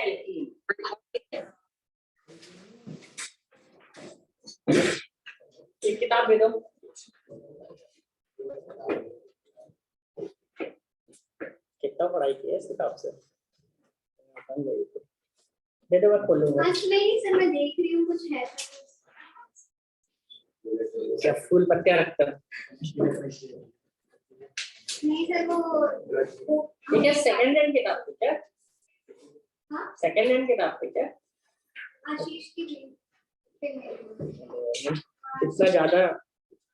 Alkene. एक किताब दे दो। कितना पढ़ाई की है इस किताब से? दे दो, मैं खोलूंगा। नहीं सर, मैं देख रही हूँ कुछ है। क्या फूल पत्तियां रखता है? नहीं सर, वो ठीक है, सेकंड हैंड किताब थी क्या? हाँ, सेकंड हैंड किताब थी क्या? आशीष की इतना ज्यादा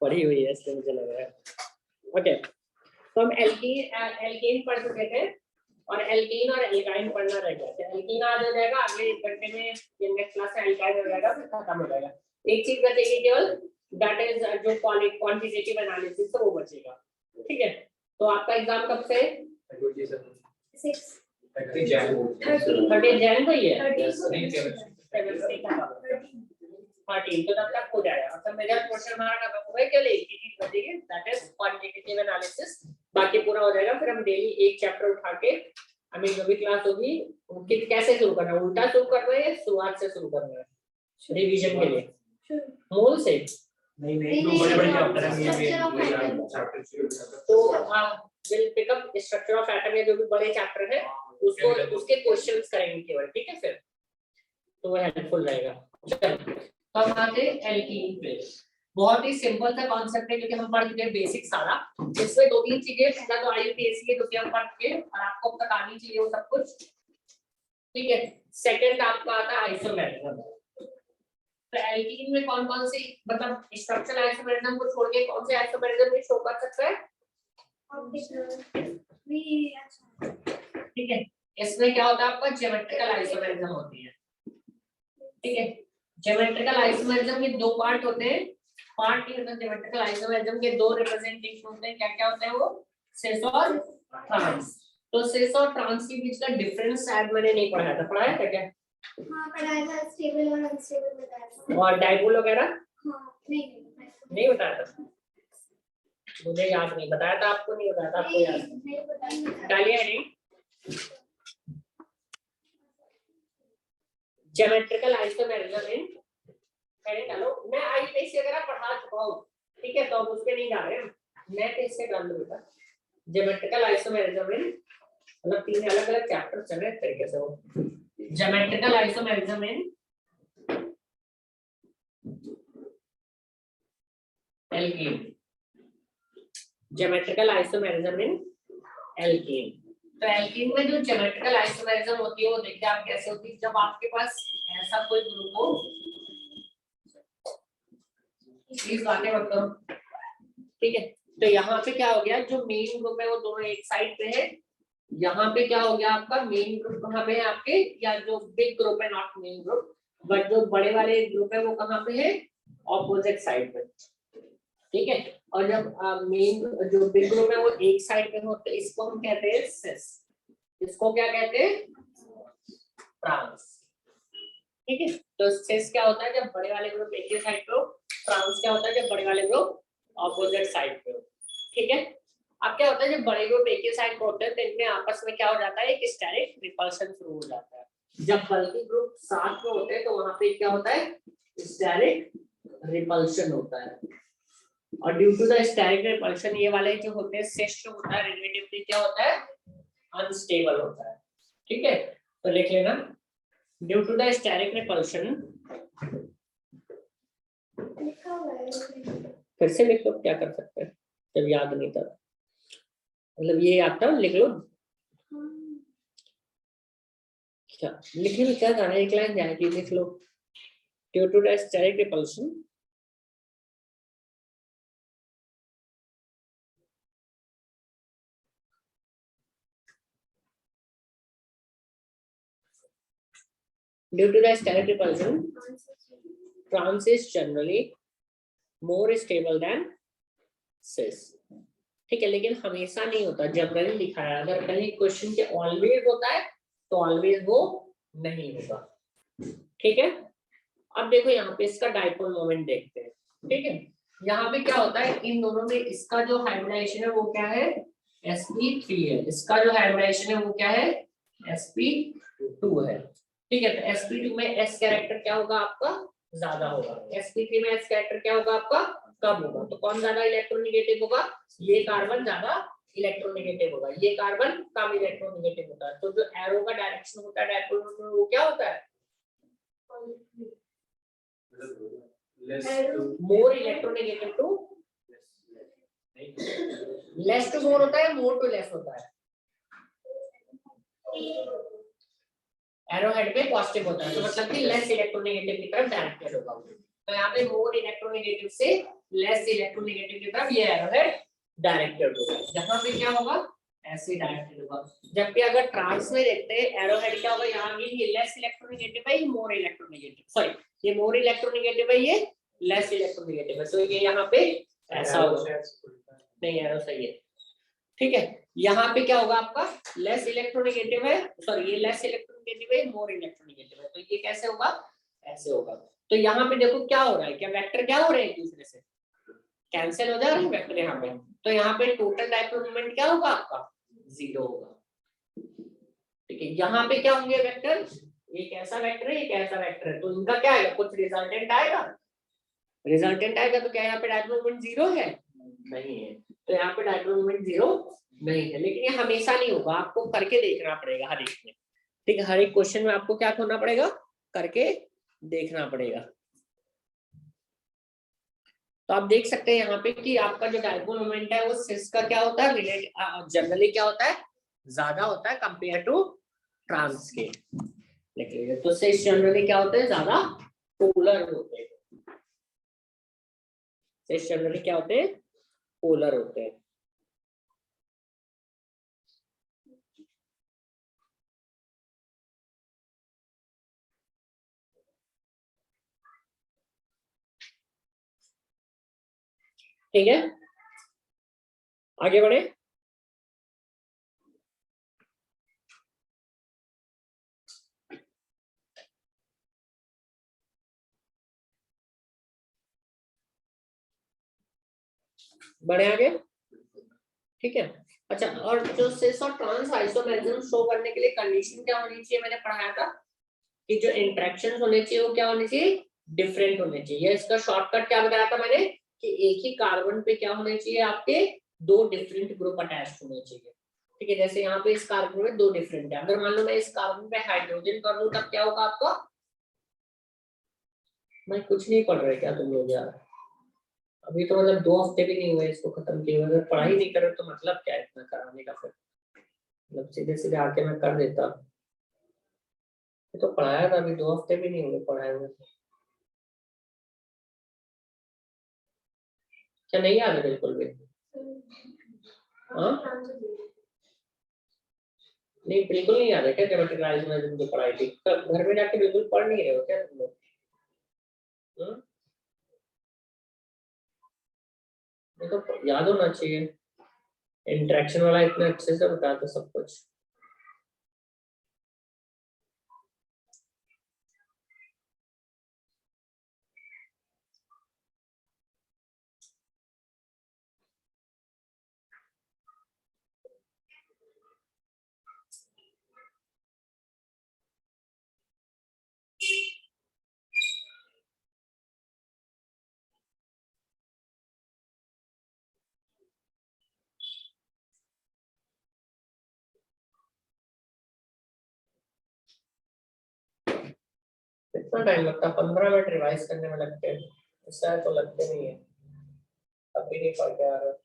पढ़ी हुई है इसलिए मुझे लग रहा है। ओके, तो हम एल्कीन पढ़ चुके थे और एल्कीन और एल्काइन पढ़ना रह गया था। एल्कीन आज हो जाएगा, अगले 1 घंटे में ये नेक्स्ट क्लास में एल्काइन हो जाएगा, फिर खत्म हो जाएगा। एक चीज बचेगी केवल, दैट इज जो क्वांटिटेटिव एनालिसिस है वो बचेगा। ठीक है, तो आपका एग्जाम कब से? 30 जैन को ही है। 13, तो तब तक हो जाएगा। मतलब मेरा क्वेश्चन मार्क का होगा केवल एक ही चीज बचेगी, दैट इज क्वांटिटेटिव एनालिसिस। बाकी पूरा हो जाएगा। फिर हम डेली एक चैप्टर उठा के हमें जो भी क्लास होगी उनकी कैसे शुरू करना है, उल्टा शुरू करना है या शुरुआत से शुरू करना है रिवीजन के लिए, मूल से? नहीं जो बड़े-बड़े चैप्टर हैं तो will pick up structure of atom या जो भी बड़े चैप्टर है उसको उसके क्वेश्चंस करेंगे केवल। ठीक है, फिर तो वो हेल्पफुल रहेगा। चलो, तो हम आते हैं एल्कीन पे। बहुत ही सिंपल सा कॉन्सेप्ट है क्योंकि हम पढ़ चुके हैं बेसिक सारा। इसमें 2-3 चीजें, पहला तो आईयूपीएसी है जो कि हम पढ़ चुके और आपको अब तक आनी चाहिए वो सब कुछ। ठीक है, सेकंड आपका आता है आइसोमेरिज्म। तो एल्कीन में कौन कौन सी, मतलब स्ट्रक्चरल आइसोमेरिज्म को छोड़ के कौन से आइसोमेरिज्म में शो कर सकता है? ठीक है, इसमें क्या होता है आपका ज्योमेट्रिकल आइसोमेरिज्म होती है। ठीक है, ज्योमेट्रिकल आइसोमेरिज्म के 2 पार्ट होते हैं। पार्ट नहीं होता ज्योमेट्रिकल आइसोमेरिज्म के 2 रिप्रेजेंटेशन होते हैं। क्या क्या होते हैं वो? सिस और ट्रांस। तो सिस और ट्रांस के बीच का डिफरेंस शायद मैंने नहीं पढ़ाया था, पढ़ाया था क्या? हाँ पढ़ाया था, स्टेबल और अनस्टेबल बताया था। और डाइपोल वगैरह? हाँ नहीं बताया था, मुझे याद नहीं। बताया था आपको? नहीं बताया था आपको? याद नहीं डालिए नहीं। ज्योमेट्रिकल आइसोमेरिज्म इन, मैंने डालो, मैं आईयूपीएसी वगैरह पढ़ा चुका हूं। ठीक है, तो अब उस पे नहीं जा रहे हैं, मैं तो इससे डाल दूंगा। ज्योमेट्रिकल आइसोमेरिज्म इन, मतलब 3 अलग-अलग चैप्टर चल रहे हैं तरीके से वो। Geometrical isomerism in alkene, geometrical isomerism in alkene. तो एल्कीन में जो ज्योमेट्रिकल आइसोमेरिज्म होती है वो देखिए आप कैसे होती है। जब आपके पास ऐसा कोई ग्रुप हो, प्लीज बातें मत करो। ठीक है, तो यहाँ पे क्या हो गया, जो मेन ग्रुप है वो दोनों एक साइड पे है। यहाँ पे क्या हो गया आपका, मेन ग्रुप कहाँ पे है आपके, या जो बिग ग्रुप है, नॉट मेन ग्रुप बट जो बड़े वाले ग्रुप है वो कहाँ पे है? ऑपोजिट साइड पे। ठीक है, और जब मेन जो बिग ग्रुप है वो एक साइड पे हो तो इसको हम कहते हैं सिस। इसको क्या कहते हैं? ट्रांस। ठीक है, तो सिस क्या होता है? जब बड़े वाले ग्रुप एक ही साइड पे हो। ट्रांस क्या होता है? जब बड़े वाले ग्रुप ऑपोजिट साइड पे हो। ठीक है, अब क्या होता है जब बड़े ग्रुप एक ही साइड पे होते हैं तो इनमें आपस में क्या हो जाता है? एक स्टेरिक रिपल्शन शुरू हो जाता है। जब बल्कि ग्रुप साथ में होते हैं तो वहां पे क्या होता है? स्टेरिक रिपल्शन होता है। और due to the steric repulsion ये वाले जो होते हैं सिस जो होता है रिलेटिवली क्या होता है? अनस्टेबल होता है। ठीक है, तो लिख लेना, due to the steric repulsion, फिर से लिख लो, क्या कर सकते हैं जब याद नहीं था, मतलब ये याद था लिख लो। क्या लिखने में क्या जाना है, एक लाइन जाएगी, लिख लो, due to the steric repulsion due to the steric repulsion, trans is generally more stable than cis। ठीक है, लेकिन हमेशा नहीं होता, जनरली लिखा है। अगर कहीं क्वेश्चन के ऑलवेज होता है तो ऑलवेज वो नहीं होगा। ठीक है, अब देखो यहाँ पे इसका डाइपोल मोमेंट देखते हैं। ठीक है, यहाँ पे क्या होता है, इन दोनों में इसका जो हाइब्रिडाइजेशन है वो क्या है? sp3 है। इसका जो हाइब्रिडाइजेशन है वो क्या है? sp2 है। ठीक है, तो sp2 में s कैरेक्टर क्या होगा आपका, ज्यादा होगा, sp3 में s कैरेक्टर क्या होगा आपका, कम होगा। तो कौन ज्यादा इलेक्ट्रोनेगेटिव होगा, ये कार्बन ज्यादा इलेक्ट्रोनेगेटिव होगा, ये कार्बन कम इलेक्ट्रोनेगेटिव होता है। तो जो एरो का डायरेक्शन होता है डायपोल में, वो क्या होता है, more electronegative to less to more होता है, मोर टू लेस होता है। एरो हेड पे पॉजिटिव होता है, तो मतलब कि लेस इलेक्ट्रोनेगेटिव की तरफ डायरेक्टेड होगा। तो यहाँ पे मोर इलेक्ट्रोनेगेटिव से लेस इलेक्ट्रोनेगेटिव की तरफ ये एरो हेड डायरेक्टेड होगा। यहाँ पे क्या होगा, ऐसे डायरेक्टेड होगा। जबकि अगर ट्रांस में देखते हैं एरो हेड क्या होगा, यहाँ ये लेस इलेक्ट्रोनेगेटिव है, ये मोर इलेक्ट्रोनेगेटिव, सॉरी ये मोर इलेक्ट्रोनेगेटिव है, ये लेस इलेक्ट्रोनेगेटिव है। तो ये यहाँ पे ऐसा होगा, नहीं एरो सही है, ठीक है। यहाँ पे क्या होगा आपका, लेस इलेक्ट्रोनेगेटिव है, सॉरी ये लेस इलेक्ट्रोनेगेटिव है, मोर इलेक्ट्रोनेगेटिव है। तो ये कैसे होगा, ऐसे होगा। तो यहाँ पे देखो क्या हो रहा है, क्या वेक्टर क्या हो रहे हैं एक दूसरे से कैंसिल हो जा रहे हैं वेक्टर यहाँ पे। तो यहाँ पे टोटल डायपोल मोमेंट क्या होगा आपका, 0 होगा, ठीक है। यहाँ पे क्या होंगे वेक्टर, एक ऐसा वेक्टर है, एक ऐसा वेक्टर है, तो इनका क्या आएगा, कुछ रिजल्टेंट आएगा, रिजल्टेंट आएगा। तो क्या यहाँ पे डायपोल मोमेंट 0 है, नहीं है। तो यहाँ पे डायपोल मोमेंट 0 नहीं है, लेकिन ये हमेशा नहीं होगा, आपको करके देखना पड़ेगा हर एक में, ठीक है। हर एक क्वेश्चन में आपको क्या करना पड़ेगा, करके देखना पड़ेगा। तो आप देख सकते हैं यहाँ पे कि आपका जो डायपोल मोमेंट है वो सिस का क्या होता है, जनरली क्या होता है, ज्यादा होता है कंपेयर टू ट्रांस के। लेकिन तो सिस जनरली क्या होते हैं, ज्यादा पोलर होते हैं। सिस जनरली क्या होते हैं, पोलर होते हैं। ठीक है, आगे बढ़े। बढ़े आगे, ठीक है। अच्छा, और जो सिस और ट्रांस आइसोमेरिज्म शो करने के लिए कंडीशन क्या होनी चाहिए, मैंने पढ़ाया था कि जो इंटरेक्शंस होने चाहिए वो क्या होने चाहिए, डिफरेंट होने चाहिए। इसका शॉर्टकट क्या बताया था मैंने, कि एक ही कार्बन पे क्या होने चाहिए, आपके 2 डिफरेंट ग्रुप अटैच्ड होने चाहिए, ठीक है। जैसे यहाँ पे इस कार्बन में 2 डिफरेंट है, अगर मान लो मैं इस कार्बन पे हाइड्रोजन कर दूं तब क्या होगा आपका, मैं कुछ नहीं पढ़ रहे क्या तुम लोग यार, अभी तो मतलब 2 हफ्ते भी नहीं हुए इसको खत्म किए हुए, अगर पढ़ाई नहीं कर रहे तो मतलब क्या है इतना कराने का, फिर मतलब सीधे सीधे आके मैं कर देता। ये तो पढ़ाया था, अभी 2 हफ्ते भी नहीं हुए पढ़ाए हुए, क्या नहीं याद है बिल्कुल भी, हाँ नहीं बिल्कुल नहीं याद है क्या, ज्योमेट्रिक आइसोमेरिज्म जो पढ़ाई थी, तो घर में जाके बिल्कुल पढ़ नहीं रहे हो क्या तुम लोग, ये तो याद होना चाहिए, इंटरेक्शन वाला इतना अच्छे से बताया था सब कुछ। कितना टाइम लगता है, 15 मिनट रिवाइज करने में लगते हैं, इससे तो लगते नहीं है, अभी नहीं पढ़ के आ रहे।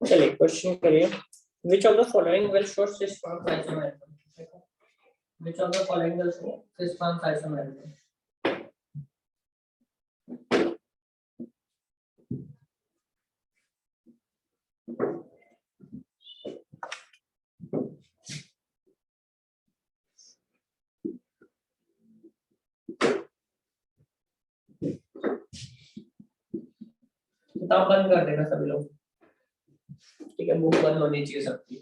चलिए क्वेश्चन करिए, which of the following will show cis trans isomerism, which of the following will show cis trans isomerism, काम बंद कर देना सभी लोग, ठीक है, बुक बंद होनी चाहिए सबकी।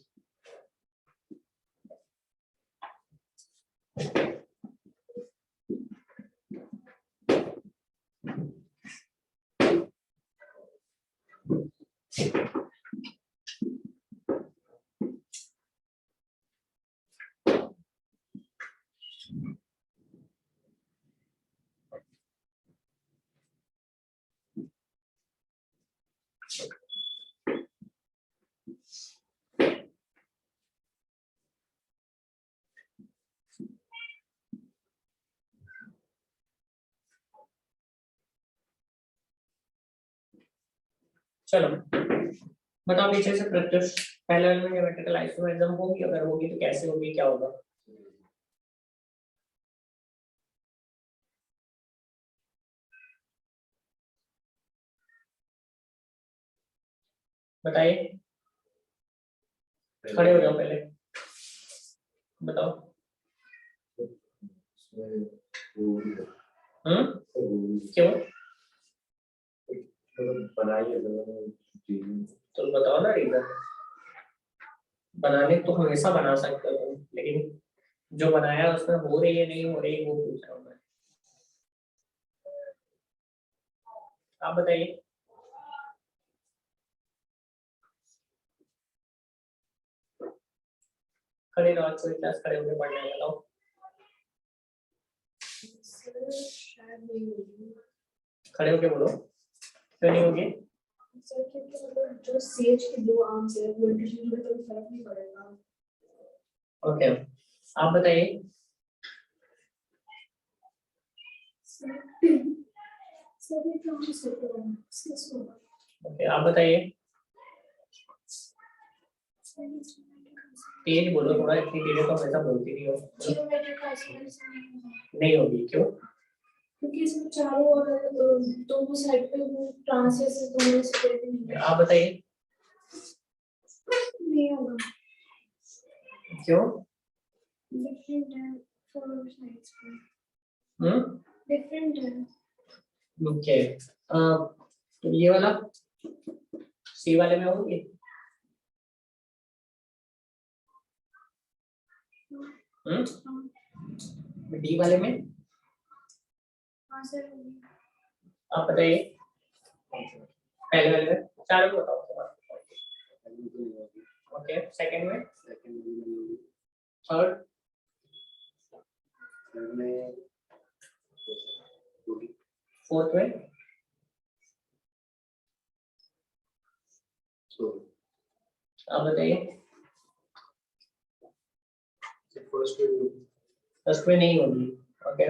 चलो बताओ पीछे से प्रत्युष, पहले वाले में ज्योमेट्रिकल आइसोमेरिज्म होगी, अगर होगी तो कैसे होगी, क्या होगा? बताइए, खड़े हो जाओ पहले, बताओ। क्यों? तो बताओ ना रीजन। बनाने तो हमेशा बना सकते हो तुम, लेकिन जो बनाया उसमें हो रही है नहीं हो रही है वो पूछ रहा हूँ मैं। आप बताइए। खड़े रहो, कोई क्लास खड़े होकर पढ़ने वाला हो। खड़े होके बोलो, क्यों नहीं होगी? सर क्योंकि मतलब जो सेज के दो आर्म्स है वो इंटरचेंज में कोई फर्क नहीं पड़ेगा। ओके, आप बताइए। सर ये ट्रांस होता है इसको। ओके, आप बताइए। तेज बोलो थोड़ा, इतनी तेज तो हमेशा बोलती नहीं हो। ज्योमेट्रिक आइसोमेरिज्म नहीं होगी, क्यों? क्योंकि इसमें चारों ओर दोनों साइड पे वो ट्रांसेस दोनों से नहीं है। आप बताइए। नहीं होगा, क्यों? डिफरेंट है फोर साइड्स पे, डिफरेंट है। ओके, तो ये वाला सी वाले में होगी? डी वाले में? हाँ सर। आप बताइए। पहले वाले में चारों को बताओ। ओके, सेकंड में? थर्ड में? फोर्थ में? आप बताइए। फर्स्ट में नहीं होगी। Okay,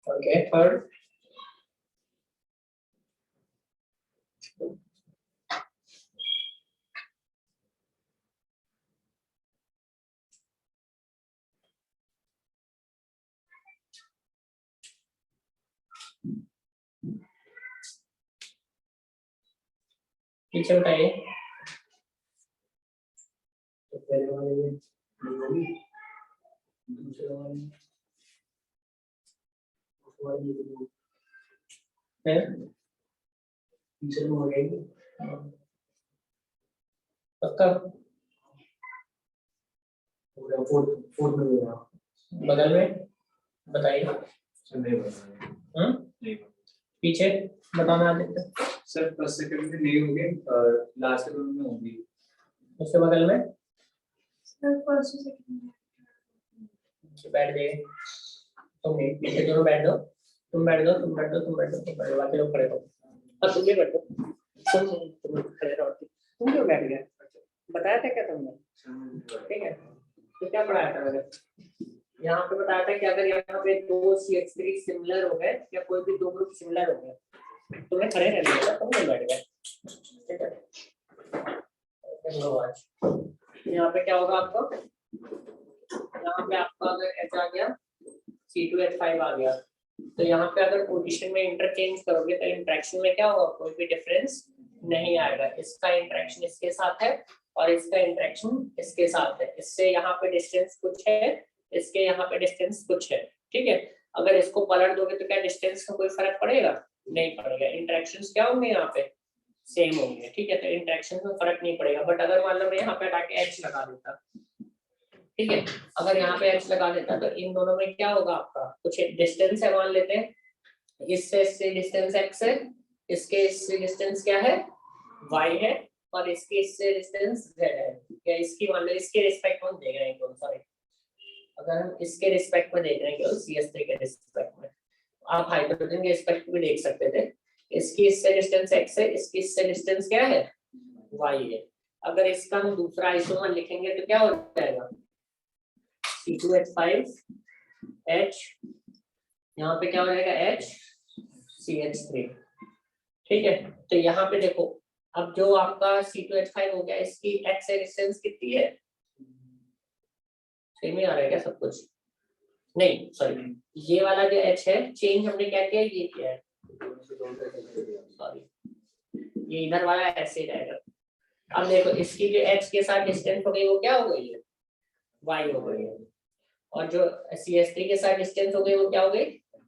okay, third? पीछे बताइए। पहले वाले में होगी, दूसरे वाले में तीसरे में हो जाएगी पक्का? फोर्थ में होगा। बगल में बताइए। पीछे बताना आदित्य। सर फर्स्ट सेकंड में नहीं होंगे, लास्ट सेकंड में होंगी। उसके बगल में? सर फर्स्ट सेकंड बैठ गए तुम, पीछे दोनों बैठ दो, तुम बैठ दो, तुम बैठ दो, तुम बैठ दो, तुम बैठ दो, बाकी लोग खड़े रहो। और तुम भी बैठ दो, तुम खड़े रहो। तुम क्यों बैठ गए? बताया था क्या तुमने? ठीक है, तो क्या पढ़ाया था मैंने? यहाँ पे बताया था कि अगर यहाँ पे दो CH3 सिमिलर हो गए या कोई भी दो ग्रुप सिमिलर हो गए, तुम्हें खड़े रहने देगा, तुम नहीं बैठ गए। ठीक है, यहाँ पे क्या होगा आपको? यहाँ पे आपका अगर H आ गया, C2H5 आ गया, तो यहाँ पे अगर पोजीशन में इंटरचेंज करोगे तो इंटरेक्शन में क्या होगा? कोई भी डिफरेंस नहीं आएगा। इसका इंटरेक्शन इसके साथ है और इसका इंटरेक्शन इसके साथ है। इससे यहाँ पे डिस्टेंस कुछ है, इसके यहाँ पे डिस्टेंस कुछ है, ठीक है। अगर इसको पलट दोगे तो क्या डिस्टेंस का कोई फर्क पड़ेगा? नहीं पड़ेगा। इंटरेक्शंस क्या होंगे यहाँ पे? सेम होंगे, ठीक है। तो इंटरेक्शन में फर्क नहीं पड़ेगा। बट अगर मान लो मैं यहाँ पे हटा के एच लगा देता, ठीक है, अगर यहाँ पे एच लगा देता तो इन दोनों में क्या होगा आपका? कुछ डिस्टेंस है मान लेते हैं, इससे डिस्टेंस x है, इसके इससे डिस्टेंस क्या है? y है, और इसके इससे डिस्टेंस z है। या इसकी मान लो इसके रिस्पेक्ट में देख रहे हैं केवल, सॉरी, अगर हम इसके रिस्पेक्ट में देख रहे हैं केवल CS3 के रिस्पेक्ट में, आप हाइड्रोजन के रिस्पेक्ट में देख सकते थे। इसकी इससे डिस्टेंस x है, इसकी इससे डिस्टेंस क्या है? y है। अगर इसका हम दूसरा आइसोमर लिखेंगे तो क्या हो जाएगा? C2H5 H, यहाँ पे क्या हो जाएगा? H CH3, ठीक है। तो यहाँ पे देखो, अब जो आपका C2H5 हो गया, इसकी X से डिस्टेंस कितनी है? सेम ही आ रहा है क्या सब कुछ? नहीं सॉरी, ये वाला जो H है, चेंज हमने क्या किया? ये किया है, सॉरी, ये इधर वाला ऐसे रहेगा। अब देखो, इसकी जो H के साथ डिस्टेंस हो गई वो क्या हो गई है? Y हो गई है। और जो CH3 के साथ डिस्टेंस हो गई वो क्या हो गई?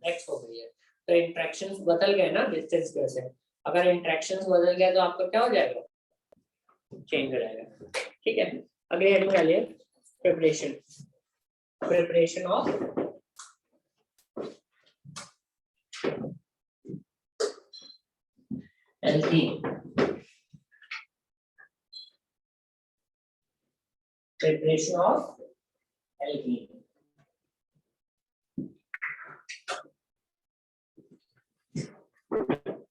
X हो गई है। तो इंटरेक्शंस बदल गए ना डिस्टेंस की वजह से। अगर इंटरेक्शंस बदल गया तो आपका क्या हो जाएगा? चेंज हो जाएगा, ठीक है। अगले हेडिंग डालिए, preparation. Preparation of alkene. Preparation of alkene,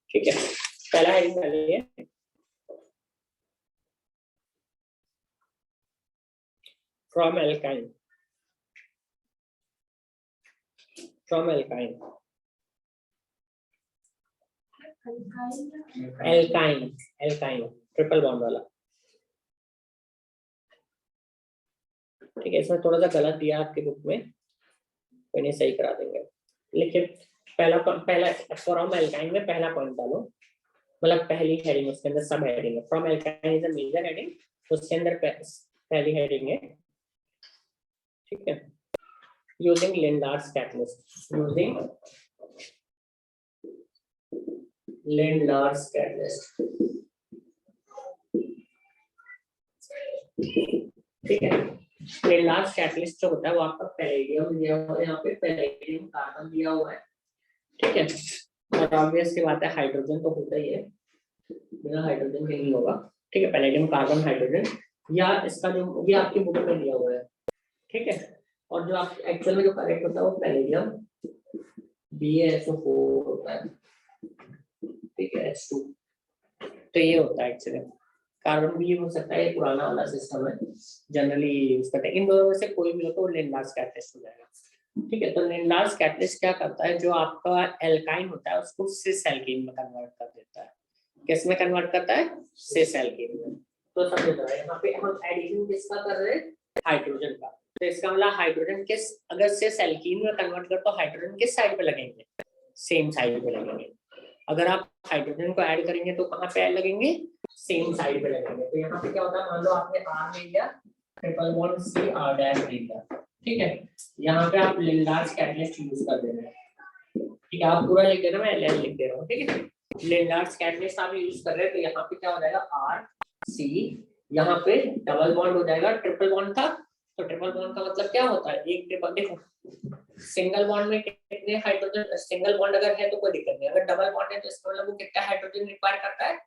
ठीक है। पहला हेडिंग डालिए, from alkyne. From alkyne, alkyne, alkyne triple bond वाला, ठीक है। इसमें थोड़ा सा गलत दिया आपके बुक में, कोई नहीं, सही करा देंगे। लेकिन पहला फ्रॉम एल्काइन में पहला पॉइंट डालो, मतलब पहली हेडिंग, उसके अंदर सब हेडिंग है। From alkyne is a major heading, उसके अंदर पहली हेडिंग है, ठीक है। Using Lindlar's catalyst, using Lindlar's catalyst, ठीक है। लिंडार्स कैटलिस्ट जो होता है वो आपका पैलेडियम दिया हुआ है, यहाँ पे पैलेडियम कार्बन दिया हुआ है, ठीक है। और ऑब्वियस की बात है, हाइड्रोजन तो होता ही है, बिना हाइड्रोजन के नहीं होगा, ठीक है। पैलेडियम कार्बन हाइड्रोजन, या इसका जो ये आपकी बुक में दिया हुआ है, ठीक है। और जो आप एक्चुअल में जो करेक्ट होता है वो पैलेडियम BaSO4 होता है, ठीक है, H2। तो ये होता है एक्चुअली, कार्बन भी हो सकता है, ये पुराना वाला सिस्टम है, जनरली यूज करते हैं। इन दोनों में से कोई भी हो तो लिंडार्स कैटलिस्ट हो जाएगा, ठीक है। तो लिंडार्स कैटलिस्ट क्या करता है? जो आपका एल्काइन होता है उसको सिस एल्कीन में कन्वर्ट कर देता है। किस में कन्वर्ट करता है? सिस एल्कीन में। तो समझ रहा है, यहाँ पे हम एडिशन किसका कर रहे हैं? हाइड्रोजन का। तो इसका मतलब हाइड्रोजन किस, अगर सिस एल्कीन में कन्वर्ट कर तो हाइड्रोजन किस साइड पे लगेंगे? सेम साइड पे लगेंगे। अगर आप हाइड्रोजन को ऐड करेंगे तो कहाँ पे लगेंगे? सेम साइड पे लगेंगे। तो यहाँ पे क्या होता है, मान लो आपने R ले लिया, ट्रिपल बॉन्ड CR' ले लिया, ठीक है। यहाँ पे आप लिंडार्स कैटलिस्ट यूज कर दे रहे हैं, ठीक है। आप पूरा लिख देना, मैं LL लिख दे रहा हूँ, ठीक है। लिंडार्स कैटलिस्ट आप यूज कर रहे हैं, तो यहाँ पे क्या हो जाएगा? RC, यहाँ पे डबल बॉन्ड हो जाएगा, ट्रिपल बॉन्ड था तो ट्रिपल बॉन्ड का मतलब क्या होता है? एक ट्रिपल, देखो सिंगल बॉन्ड में कितने हाइड्रोजन, सिंगल बॉन्ड अगर है तो कोई दिक्कत नहीं, अगर डबल बॉन्ड है तो इसका मतलब वो कितना हाइड्रोजन रिक्वायर करता है?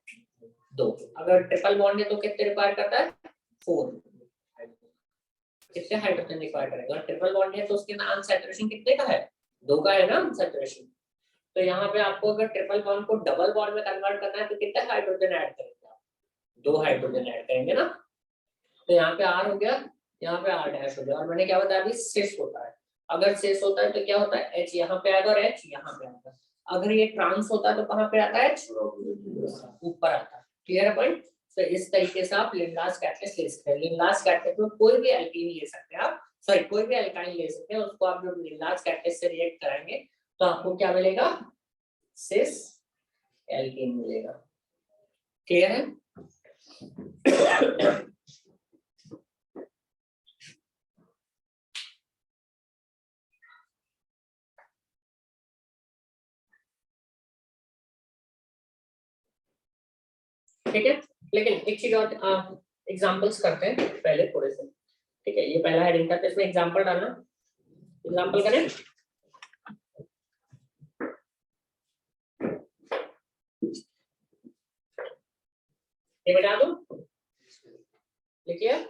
2। अगर ट्रिपल बॉन्ड है तो कितने रिक्वायर करता है? 4। कितने हाइड्रोजन रिक्वायर करेगा? ट्रिपल बॉन्ड है तो उसके नाम सैचुरेशन कितने का है? 2 का है ना सैचुरेशन। तो यहाँ पे आपको अगर ट्रिपल बॉन्ड को डबल बॉन्ड में कन्वर्ट करना है तो कितने हाइड्रोजन ऐड करेंगे आप? 2 हाइड्रोजन ऐड करेंगे ना। तो यहाँ पे R हो गया, यहाँ पे R' हो गया, और मैंने क्या बताया अभी? सिस होता है। अगर सिस होता है तो क्या होता है? H यहाँ पे आएगा और H यहाँ पे आएगा। अगर ये ट्रांस होता है तो कहाँ पे आता है? H ऊपर आता है। क्लियर है पॉइंट? तो इस तरीके से आप लिंडार्स कैटलिस्ट ले सकते हैं। लिंडार्स कैटलिस्ट में कोई भी एल्कीन ले सकते हैं आप, सॉरी कोई भी एल्काइन ले सकते हैं, उसको आप जब लिंडार्स कैटलिस्ट से रिएक्ट कराएंगे तो आपको क्या मिलेगा? सिस एल्कीन मिलेगा। क्लियर है? ठीक है, लेकिन एक चीज और एग्जांपल्स करते हैं पहले थोड़े से। ठीक है, ये पहला हेडिंग था, तो इसमें एग्जांपल डालना, एग्जांपल करें। ये बता दो, लिखिए।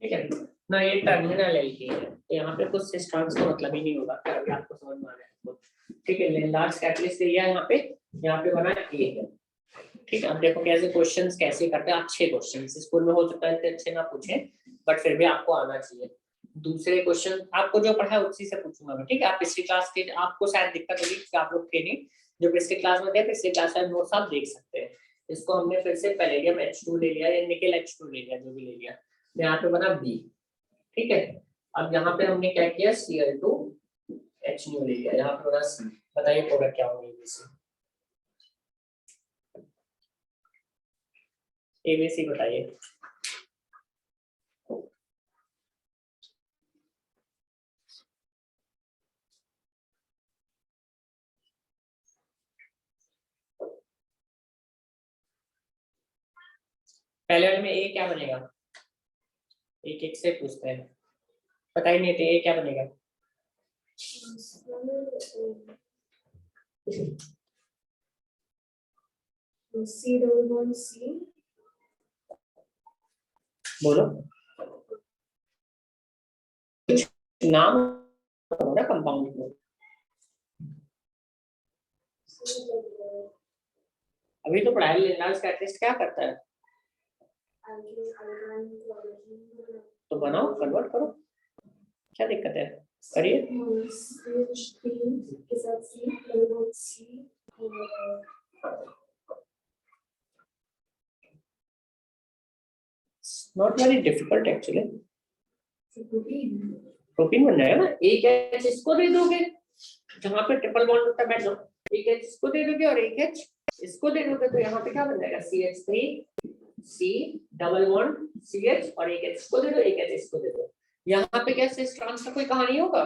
ठीक है ना, ये टर्मिनल एलटी है, तो यहाँ पे कुछ सिस्टम्स का मतलब ही नहीं होगा, अभी आपको समझ में आ रहा है। ठीक है, लार्ज कैटलिस्ट एरिया यहाँ पे बना ए है। ठीक है, अब देखो कैसे क्वेश्चंस कैसे करते हैं, अच्छे क्वेश्चंस स्कूल में हो चुका है, अच्छे ना पूछे बट फिर भी आपको आना चाहिए। दूसरे क्वेश्चन आपको जो पढ़ा है उसी से पूछूंगा मैं। ठीक है, आप पिछली क्लास के, आपको शायद दिक्कत होगी कि आप लोग थे नहीं, जो पिछली क्लास में थे, पिछली क्लास का नोट्स आप देख सकते हैं। इसको हमने फिर से पैलेडियम H2 ले लिया या निकेल H2 ले लिया, जो भी ले लिया, यहाँ पे बना बी। ठीक है, अब यहाँ पे हमने क्या किया, Cl2 H ले लिया, यहाँ पे बना C। बताइए प्रोडक्ट क्या होगी इससे, ABC बताइए। पहले वाले में ए क्या बनेगा, एक एक से पूछते हैं, पता ही नहीं थे ए क्या बनेगा। C बोलो नाम होगा कंपाउंड में, अभी तो पढ़ाई लेना कैटलिस्ट क्या करता है, तो बनाओ, कन्वर्ट करो, क्या दिक्कत है, करिए। Not very difficult actually, protein बन जाएगा ना। एक एच इसको दे दोगे, जहां पे ट्रिपल बॉन्ड होता है बैठ जाओ, एक एच इसको दे दोगे और एक एच इसको दे दोगे, तो यहाँ पे क्या बन जाएगा, CH3 C double bond CH और एक एच इसको दे दो, एक एच इसको दे दो। यहाँ पे कैसे स्ट्रॉन्ग्स का कोई कहानी होगा,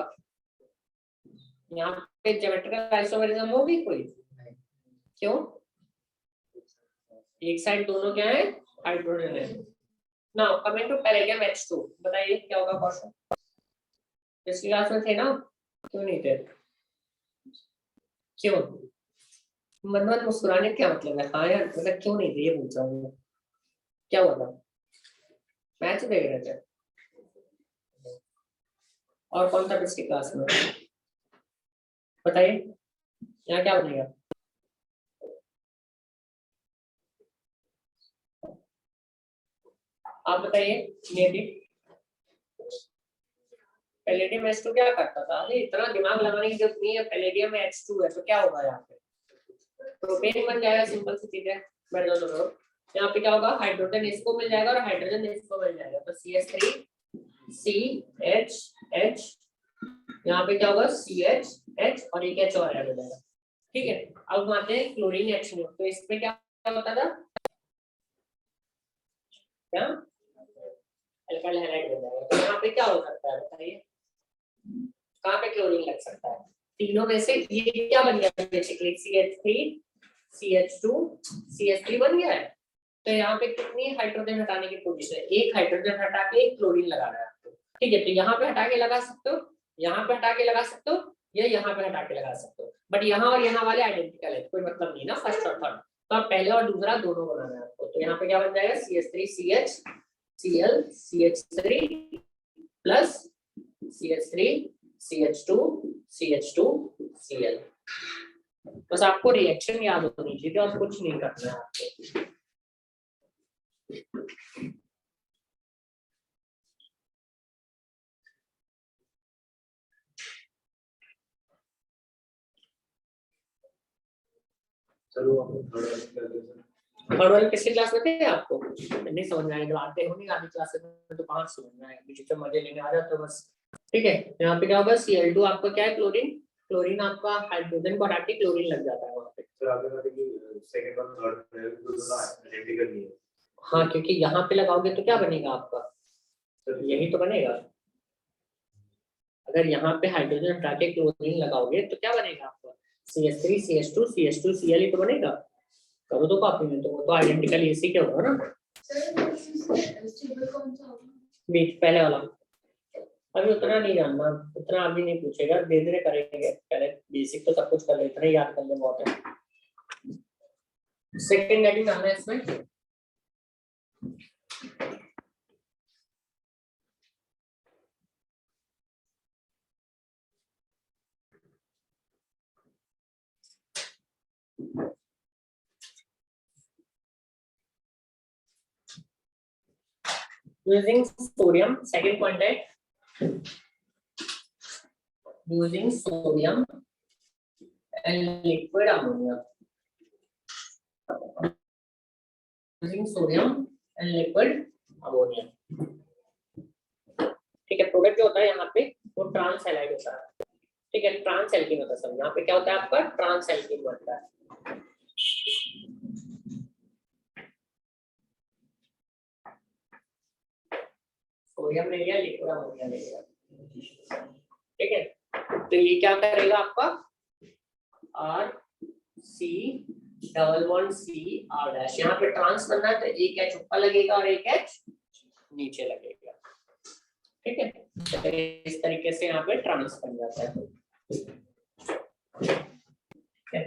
यहाँ पे ज्योमेट्रिकल आइसोमेरिज्म होगी कोई, क्यों, एक साइड दोनों क्या है, हाइड्रोजन है। Now coming to palladium H2, बताइए क्या होगा क्वेश्चन, पिछली क्लास में थे ना, क्यों नहीं थे, क्यों, मनमत मुस्कुराने क्या मतलब है, हाँ यार मतलब क्यों नहीं थे, ये पूछ रहा हूँ, क्या हुआ था, मैच देख रहे थे, और कौन था पिछली क्लास में, बताइए यहाँ क्या बनेगा, आप बताइए। पैलेडियम H2 क्या करता था, अरे इतना दिमाग लगाने की जरूरत नहीं है, पैलेडियम में H2 है तो क्या होगा, यहाँ पे प्रोपेन बन जाएगा, सिंपल सी चीज है, बैठ जाओ तो। यहाँ पे क्या होगा, हाइड्रोजन इसको मिल जाएगा और हाइड्रोजन इसको मिल जाएगा, तो CH3 CH यहाँ पे क्या होगा, CH और एक H और ऐड हो जाएगा। ठीक है, अब आते हैं क्लोरीन H, तो इसमें क्या होता था, क्या अल्काइल हैलाइड हो जाएगा, तो यहाँ पे क्या हो सकता है बताइए, कहाँ पे क्लोरीन लग सकता है, तीनों में से ये क्या बन गया, बेसिकली CH3 बन गया है, तो यहाँ पे कितनी हाइड्रोजन हटाने की पोजीशन है, एक हाइड्रोजन हटा के एक क्लोरीन लगाना है आपको। ठीक है, तो यहाँ पे हटा के लगा सकते हो, यहाँ पे हटा के लगा सकते हो, या यहाँ पे हटा के लगा सकते हो, बट यहाँ और यहाँ वाले आइडेंटिकल है, कोई मतलब नहीं ना, फर्स्ट और थर्ड, तो आप पहले और दूसरा दोनों बनाना है आपको। तो यहाँ पे क्या बन जाएगा, CH3CH Cl CH3 plus CH3 CH2 CH2 Cl। बस आपको रिएक्शन याद होनी चाहिए और कुछ नहीं करना है आपको। चलो आप थर्ड वाला कर दो सर। थर्ड वाले किसके क्लास में थे आपको? नहीं समझ में आएगा, जब आते हो नहीं आधी क्लास में तो कहाँ समझ में आएगा, बीच में मजे लेने आ जाते हो बस। ठीक है, यहाँ पे क्या होगा, Cl2 आपका क्या है, क्लोरीन, क्लोरीन आपका हाइड्रोजन को हटा के क्लोरीन लग जाता है वहाँ पे। सर आपने कहा कि सेकंड और थर्ड दोनों आइडेंटिकल नहीं है। हाँ, क्योंकि यहाँ पे लगाओगे तो क्या बनेगा आपका, सर यही तो बनेगा। अगर यहाँ पे हाइड्रोजन हटा के क्लोरीन लगाओगे तो क्या बनेगा आपका, CH3 CH2 CH2 Cl ही तो बनेगा। करो तो कॉपी में, तो वो तो आइडेंटिकल इसी के होगा ना। सर स्टेबल कौन सा होगा? बीच पहले वाला, अभी उतना नहीं जानना, उतना अभी नहीं पूछेगा, धीरे धीरे करेंगे, पहले बेसिक तो सब कुछ कर ले, इतना ही याद कर ले बहुत है। सेकंड हेडिंग आना है इसमें, using sodium, second point है using sodium and liquid ammonia, using sodium and liquid ammonia। ठीक है, प्रोडक्ट जो होता है यहाँ पे वो ट्रांस हैलाइड होता है। ठीक है, ट्रांस एल्कीन होता है सब, यहाँ पे क्या होता है आपका, ट्रांस एल्कीन बनता है। सोडियम ले लिया, लिक्विड अमोनिया ले लिया। ठीक है, तो ये क्या करेगा आपका, R(C)(C)R', यहाँ पे ट्रांस बनना है तो एक H ऊपर लगेगा और एक H नीचे लगेगा। ठीक है, तो इस तरीके से यहाँ पे ट्रांस बन जाता है। ठीक है,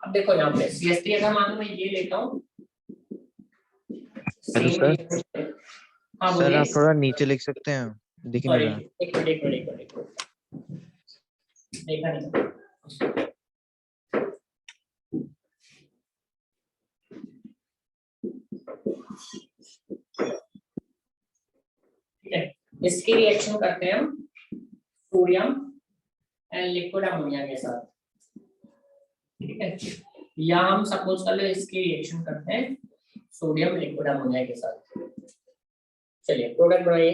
अब देखो यहाँ पे CH3 अगर मान लो मैं ये लेता हूँ, हेलो सर। हाँ सर बोलिए। आप थोड़ा नीचे लिख सकते हैं, देखिए सॉरी, मेरा। एक मिनट देखा नहीं। ठीक है, इसकी रिएक्शन करते हैं हम सोडियम एंड लिक्विड अमोनिया के साथ। ठीक है, या हम सपोज कर लो इसकी रिएक्शन करते हैं सोडियम लिक्विड अमोनिया के साथ। चलिए प्रोडक्ट बनाइए।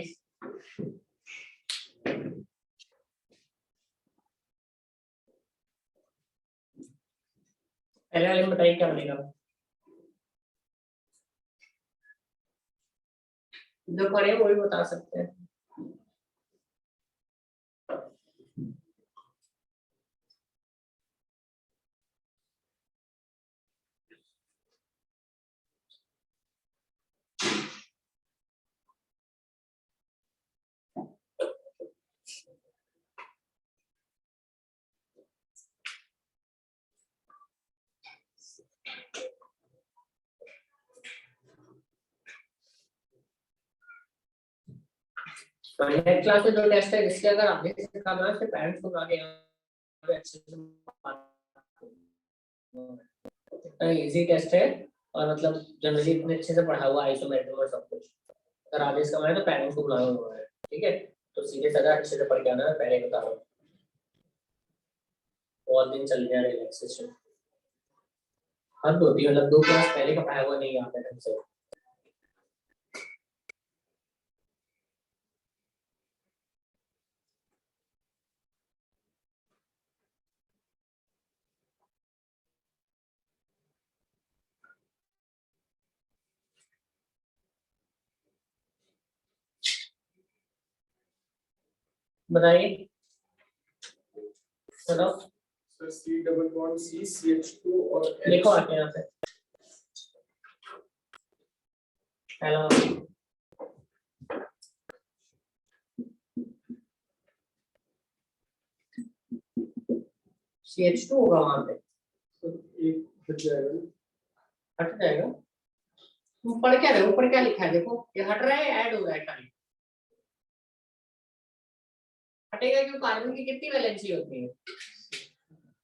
पहले वाले में बताइए क्या बनेगा, जो करें वो भी बता सकते हैं। नेक्स्ट क्लास में जो टेस्ट है जिसके अगर आपने सीखा ना उसके पेरेंट्स को आगे यहाँ पे अच्छे से इजी टेस्ट है, और मतलब जनरली इतने अच्छे से पढ़ा हुआ आइसोमेट्रिक और सब कुछ। अगर आदेश का है तो पेरेंट्स को बुलाना होगा। ठीक है, तो सीधे सजा अच्छे से पढ़ के आना है, पहले बता रहा हूँ। बहुत दिन चल गया रिलैक्सेशन, हद होती है, मतलब 2 क्लास पहले का पढ़ाया हुआ नहीं आता है ढंग से। बताइए चलो, sir C double bond C CH2 और लिखो आके यहाँ पे। हेलो, CH2 होगा वहां पे, एक हट जाएगा। हट जाएगा। तुम पढ़ क्या रहे हो, ऊपर क्या लिखा है देखो, ये हट रहा है, ऐड हो रहा है खाली। हटेगा क्यों, कार्बन की कितनी वैलेंसी होती है,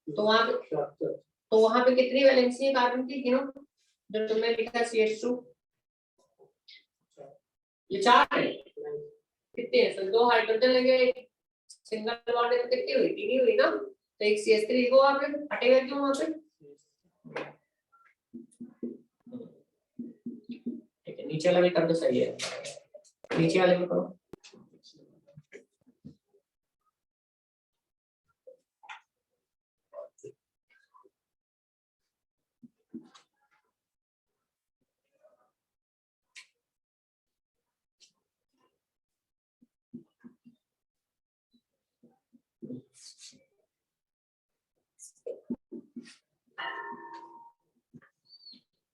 तो वहां पे कितनी वैलेंसी है कार्बन की, गिनो। जो तुमने लिखा CH2, ये 4 है, कितने हैं सर, 2 हाइड्रोजन लगे, सिंगल बॉन्ड है तो कितनी हुई, 3 ही हुई ना, तो एक CH3 लिखो वहां पे, हटेगा क्यों वहां पे, ठीक है, नीचे वाला भी कर दो, सही है, नीचे वाले में करो।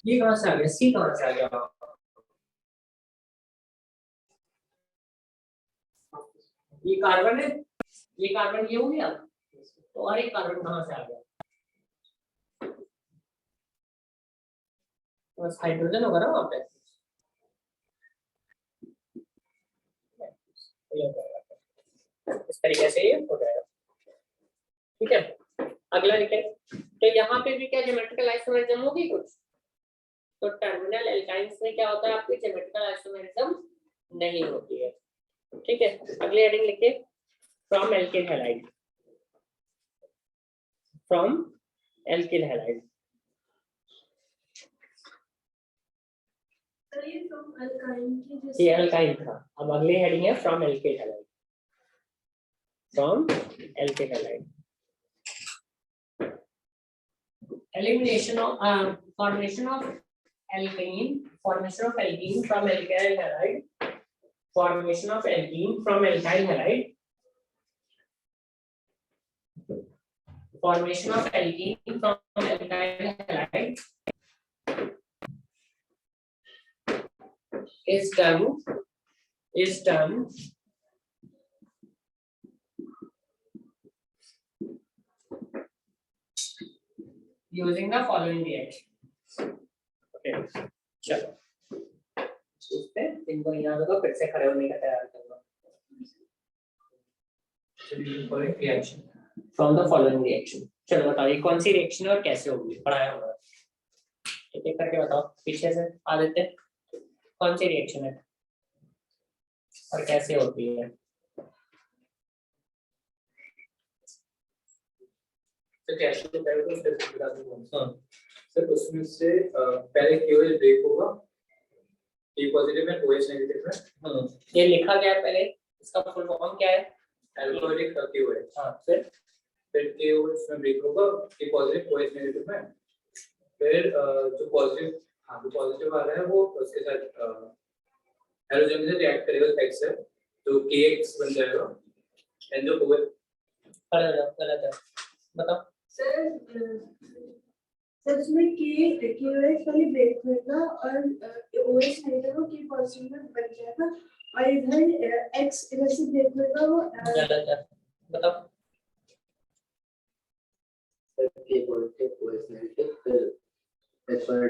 ये कहाँ से आ गया, सी कहाँ से आ गया? ये कार्बन है, ये कार्बन ये हो गया, तो और एक कार्बन कहाँ से आ गया? बस हाइड्रोजन होगा ना वहाँ पे। इस तरीके से ये हो जाएगा, ठीक है। अगला लिखे, तो यहाँ पे भी क्या ज्योमेट्रिकल आइसोमेरिज्म होगी कुछ? तो टर्मिनल एल्काइंस में क्या होता है, आपकी ज्योमेट्रिकल आइसोमेरिज्म नहीं होती है, ठीक है। अगले हेडिंग लिखिए, from alkyl halide, from alkyl halide. Sir ये फ्रॉम अल्काइन की ये जैसे अल्काइन था, अब अगली हेडिंग है from alkyl halide, from alkyl halide. Elimination of formation of alkene from alkyl halide, formation of alkene from alkyl halide, formation of alkene from alkyl halide is done using the following reaction. Okay, चलो इस पे इनको यहाँ रखो, फिर से खड़े होने का तैयार करो। Reaction From the following reaction, चलो बताओ ये कौन सी रिएक्शन है और कैसे होगी, पढ़ाया होगा, एक एक करके बताओ, पीछे से आदित्य, कौन सी रिएक्शन है और कैसे होती है? तो कैसे होता है तो फिर बता दूंगा। सर उसमें से पहले केवल ब्रेक होगा, ए पॉजिटिव में OH नेगेटिव में। ये लिखा गया है पहले, इसका फुल फॉर्म क्या है? Alcoholic KOH। हाँ, फिर KOH में ब्रेक होगा, ए पॉजिटिव OH नेगेटिव में। फिर जो पॉजिटिव, हाँ जो पॉजिटिव आ रहा है वो उसके साथ हाइड्रोजन से रिएक्ट करेगा X से, तो KX बन जाएगा, एंड जो OH गलत है, बताओ। सर उसमें KOH वाली ब्रेक होगा और OH नेगेटिव को K पॉजिटिव में बन जाएगा, और इधर X इधर से ब्रेक होगा वो गलत है, बताओ। K पॉजिटिव OH नेगेटिव, फिर H वाला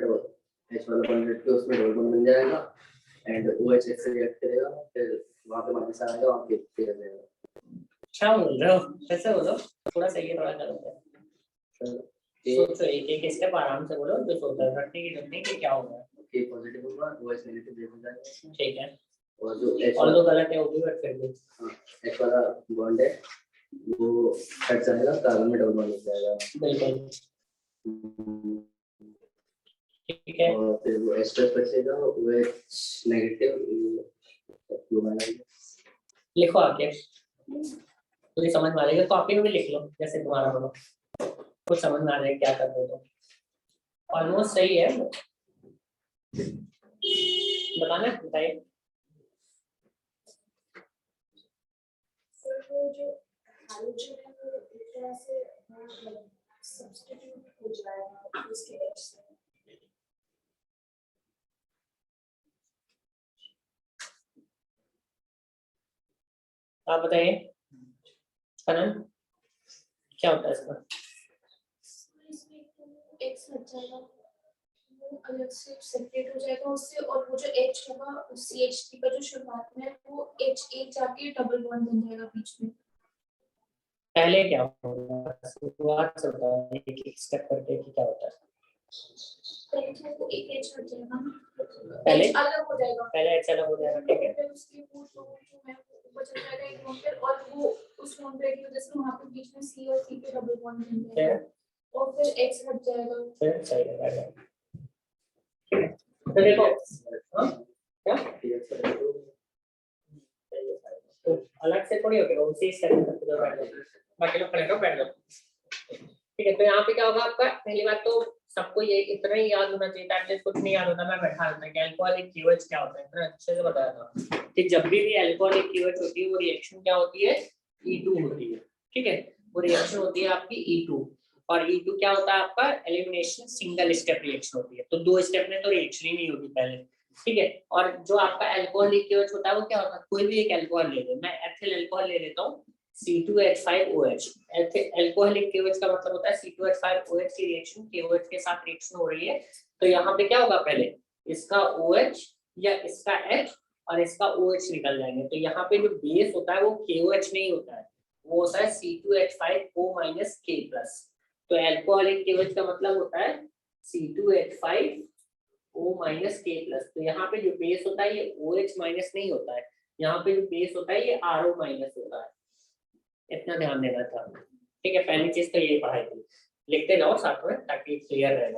बॉन्ड के उसमें डबल बॉन्ड बन जाएगा, एंड OH X से रिएक्ट करेगा, फिर वहां पे वापस आएगा, वहां पे फिर जाएगा। क्या बोल रहे हो, कैसे बोलो, थोड़ा सही है, थोड़ा गलत है। सोचो, एक एक स्टेप आराम से बोलो, जो सोच रखने की जरूरत नहीं कि क्या होगा। K पॉजिटिव होगा, OH नेगेटिव ब्रेक हो जाएगा, ठीक है, और जो H और जो गलत है वो भी, बट फिर भी H वाला बॉन्ड है वो हट जाएगा, कार्बन में डबल बॉन्ड लग जाएगा, बिल्कुल ठीक है। और फिर वो H प्लस बचेगा, OH नेगेटिव लिखो आके, तो ये समझ में आ जाएगा, कॉपी में भी लिख लो जैसे तुम्हारा बोलो, कुछ समझ में आ जाएगा क्या कर रहे हो। ऑलमोस्ट सही है, बताना, बताइए। सर वो जो हाइड्रोजन है वो एक तरह से सब्स्टिट्यूट हो जाएगा उसके H से। आप बताइए कनन, क्या होता है इसका? इसमें X हट जाएगा, वो अलग से सेपरेट हो जाएगा उससे, और वो जो H होगा CH3 का जो शुरुआत में है वो H एक जाके डबल बॉन्ड बन जाएगा बीच में। पहले क्या होगा, शुरुआत से बताओ, एक एक स्टेप करके कि क्या होता है। पहले तो वो एक H हट जाएगा, पहले H अलग हो जाएगा, पहले अच्छा अलग हो जाएगा, ठीक है। फिर उसके वो जो है वो बच जाएगा एक बॉन्ड, और वो उस बॉन्ड की वजह से वहां पे बीच में C और C के डबल बॉन्ड बन जाएगा। और फिर x हट जाएगा। फिर सही रहेगा। तो देखो हाँ क्या तो अलग से थोड़ी होगा, उसी स्टेप में तो बैठ जाओ, बाकी लोग खड़े रहो, बैठ जाओ। ठीक है, तो यहाँ पे क्या होगा आपका, पहली बात तो सबको ये इतना ही याद होना चाहिए, ताकि कुछ नहीं याद होता मैं बैठा रहता कि अल्कोहलिक KOH क्या होता है, इतना अच्छे से बताया था कि जब भी अल्कोहलिक KOH होती है वो रिएक्शन क्या होती है, E2 होती है। ठीक है, वो रिएक्शन होती है आपकी E2, और E2 क्या होता है आपका, एलिमिनेशन सिंगल स्टेप रिएक्शन होती है, तो 2 स्टेप में तो रिएक्शन ही नहीं होगी पहले। ठीक है, और जो आपका अल्कोहलिक KOH होता है वो क्या होता है, कोई भी एक अल्कोहल ले लो, मैं एथिल अल्कोहल ले लेता हूँ C2H5OH। अल्कोहलिक KOH का मतलब होता है C2H5OH की रिएक्शन KOH के साथ रिएक्शन हो रही है, तो यहाँ पे क्या होगा, पहले इसका OH या इसका H और इसका OH निकल जाएंगे, तो यहाँ पे जो बेस होता है वो KOH नहीं होता है, वो होता है C2H5O-K+। तो अल्कोहलिक KOH का मतलब होता है C2H5O-K+। तो यहाँ पे जो बेस होता है ये OH- नहीं होता है, यहाँ पे जो बेस होता है ये RO- होता है, इतना ध्यान देना था। ठीक है, पहली चीज तो यही पढ़ाई थी, लिखते जाओ साथ में ताकि क्लियर रहे।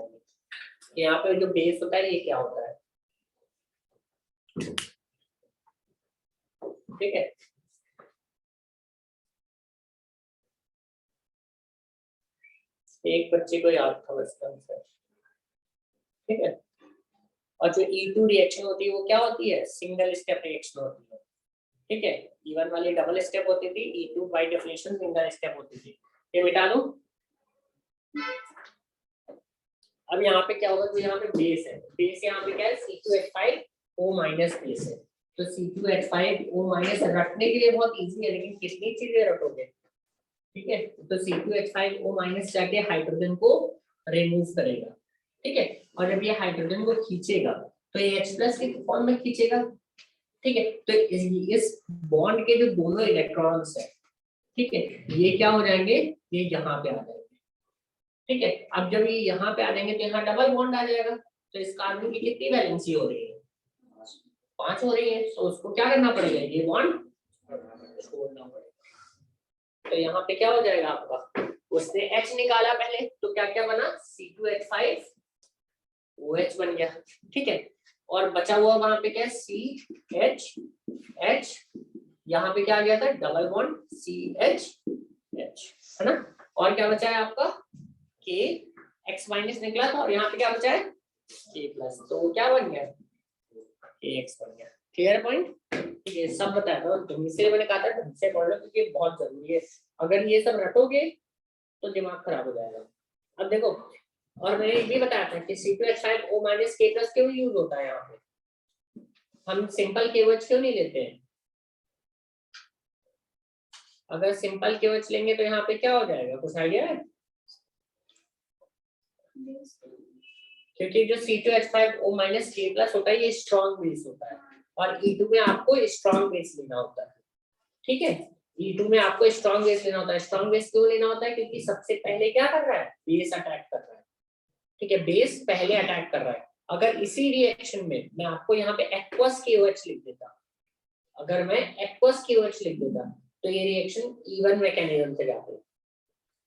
यहाँ पे जो बेस होता है ये क्या होता है, ठीक है। एक बच्चे को याद था बस आंसर, ठीक है। और जो E2 रिएक्शन होती है वो क्या होती है, सिंगल स्टेप रिएक्शन होती है, ठीक है। E1 वाली डबल स्टेप होती थी, E2 by definition single step होती थी। ये मिटा दो। अब यहाँ पे क्या होगा, तो यहाँ पे बेस है, बेस यहाँ पे क्या है, C2H5O- बेस है, तो C2H5O- रखने के लिए बहुत इजी है, लेकिन कितनी चीजें रखोगे, ठीक है। तो C2H5O- जाके हाइड्रोजन को रिमूव करेगा, ठीक है, और जब ये हाइड्रोजन को खींचेगा तो ये H+ के फॉर्म में खींचेगा, ठीक है। तो इस बॉन्ड के जो दोनों इलेक्ट्रॉन्स है, ठीक है, ये क्या हो जाएंगे, ये यहाँ पे आ जाएंगे, ठीक है। अब जब ये यहाँ पे आ जाएंगे तो यहाँ डबल बॉन्ड आ जाएगा, तो इस कार्बन की कितनी वैलेंसी हो रही है, 5 हो रही है, तो उसको क्या करना पड़ेगा, ये बॉन्ड छोड़ना पड़ेगा। तो यहाँ पे क्या हो जाएगा आपका, उसने H निकाला पहले, तो क्या क्या बना, C2H5OH बन गया, ठीक है। और बचा हुआ वहां पे क्या है, CH, यहाँ पे क्या आ गया था, डबल बॉन्ड CH, है ना। और क्या बचा है आपका, K, X- निकला था, और यहाँ पे क्या बचा है, K+, तो वो क्या बन गया, KX बन गया। क्लियर पॉइंट, ठीक है। सब बताया था तुम, इसलिए मैंने कहा था ढंग से पढ़ लो, क्योंकि बहुत जरूरी है, अगर ये सब रटोगे तो दिमाग खराब हो जाएगा। अब देखो, और मैंने ये भी बताया था कि C2H5O- क्यों यूज होता है, यहाँ पे हम सिंपल KOH क्यों नहीं लेते हैं, अगर सिंपल KOH लेंगे तो यहाँ पे क्या हो जाएगा, कुछ आइडिया है, क्योंकि जो C2H5O- होता है ये स्ट्रॉन्ग बेस होता है, और E2 में आपको स्ट्रॉन्ग बेस लेना होता है, ठीक है। E2 में आपको स्ट्रॉन्ग बेस लेना होता है, स्ट्रॉन्ग बेस क्यों लेना होता है, क्योंकि सबसे पहले क्या कर रहा है, बेस अटैक कर रहा है, ठीक है, बेस पहले अटैक कर रहा है। अगर इसी रिएक्शन में मैं आपको यहाँ पे एक्वस KOH लिख देता, अगर मैं एक्वस KOH लिख देता तो ये रिएक्शन E1 मैकेनिज्म से जाती,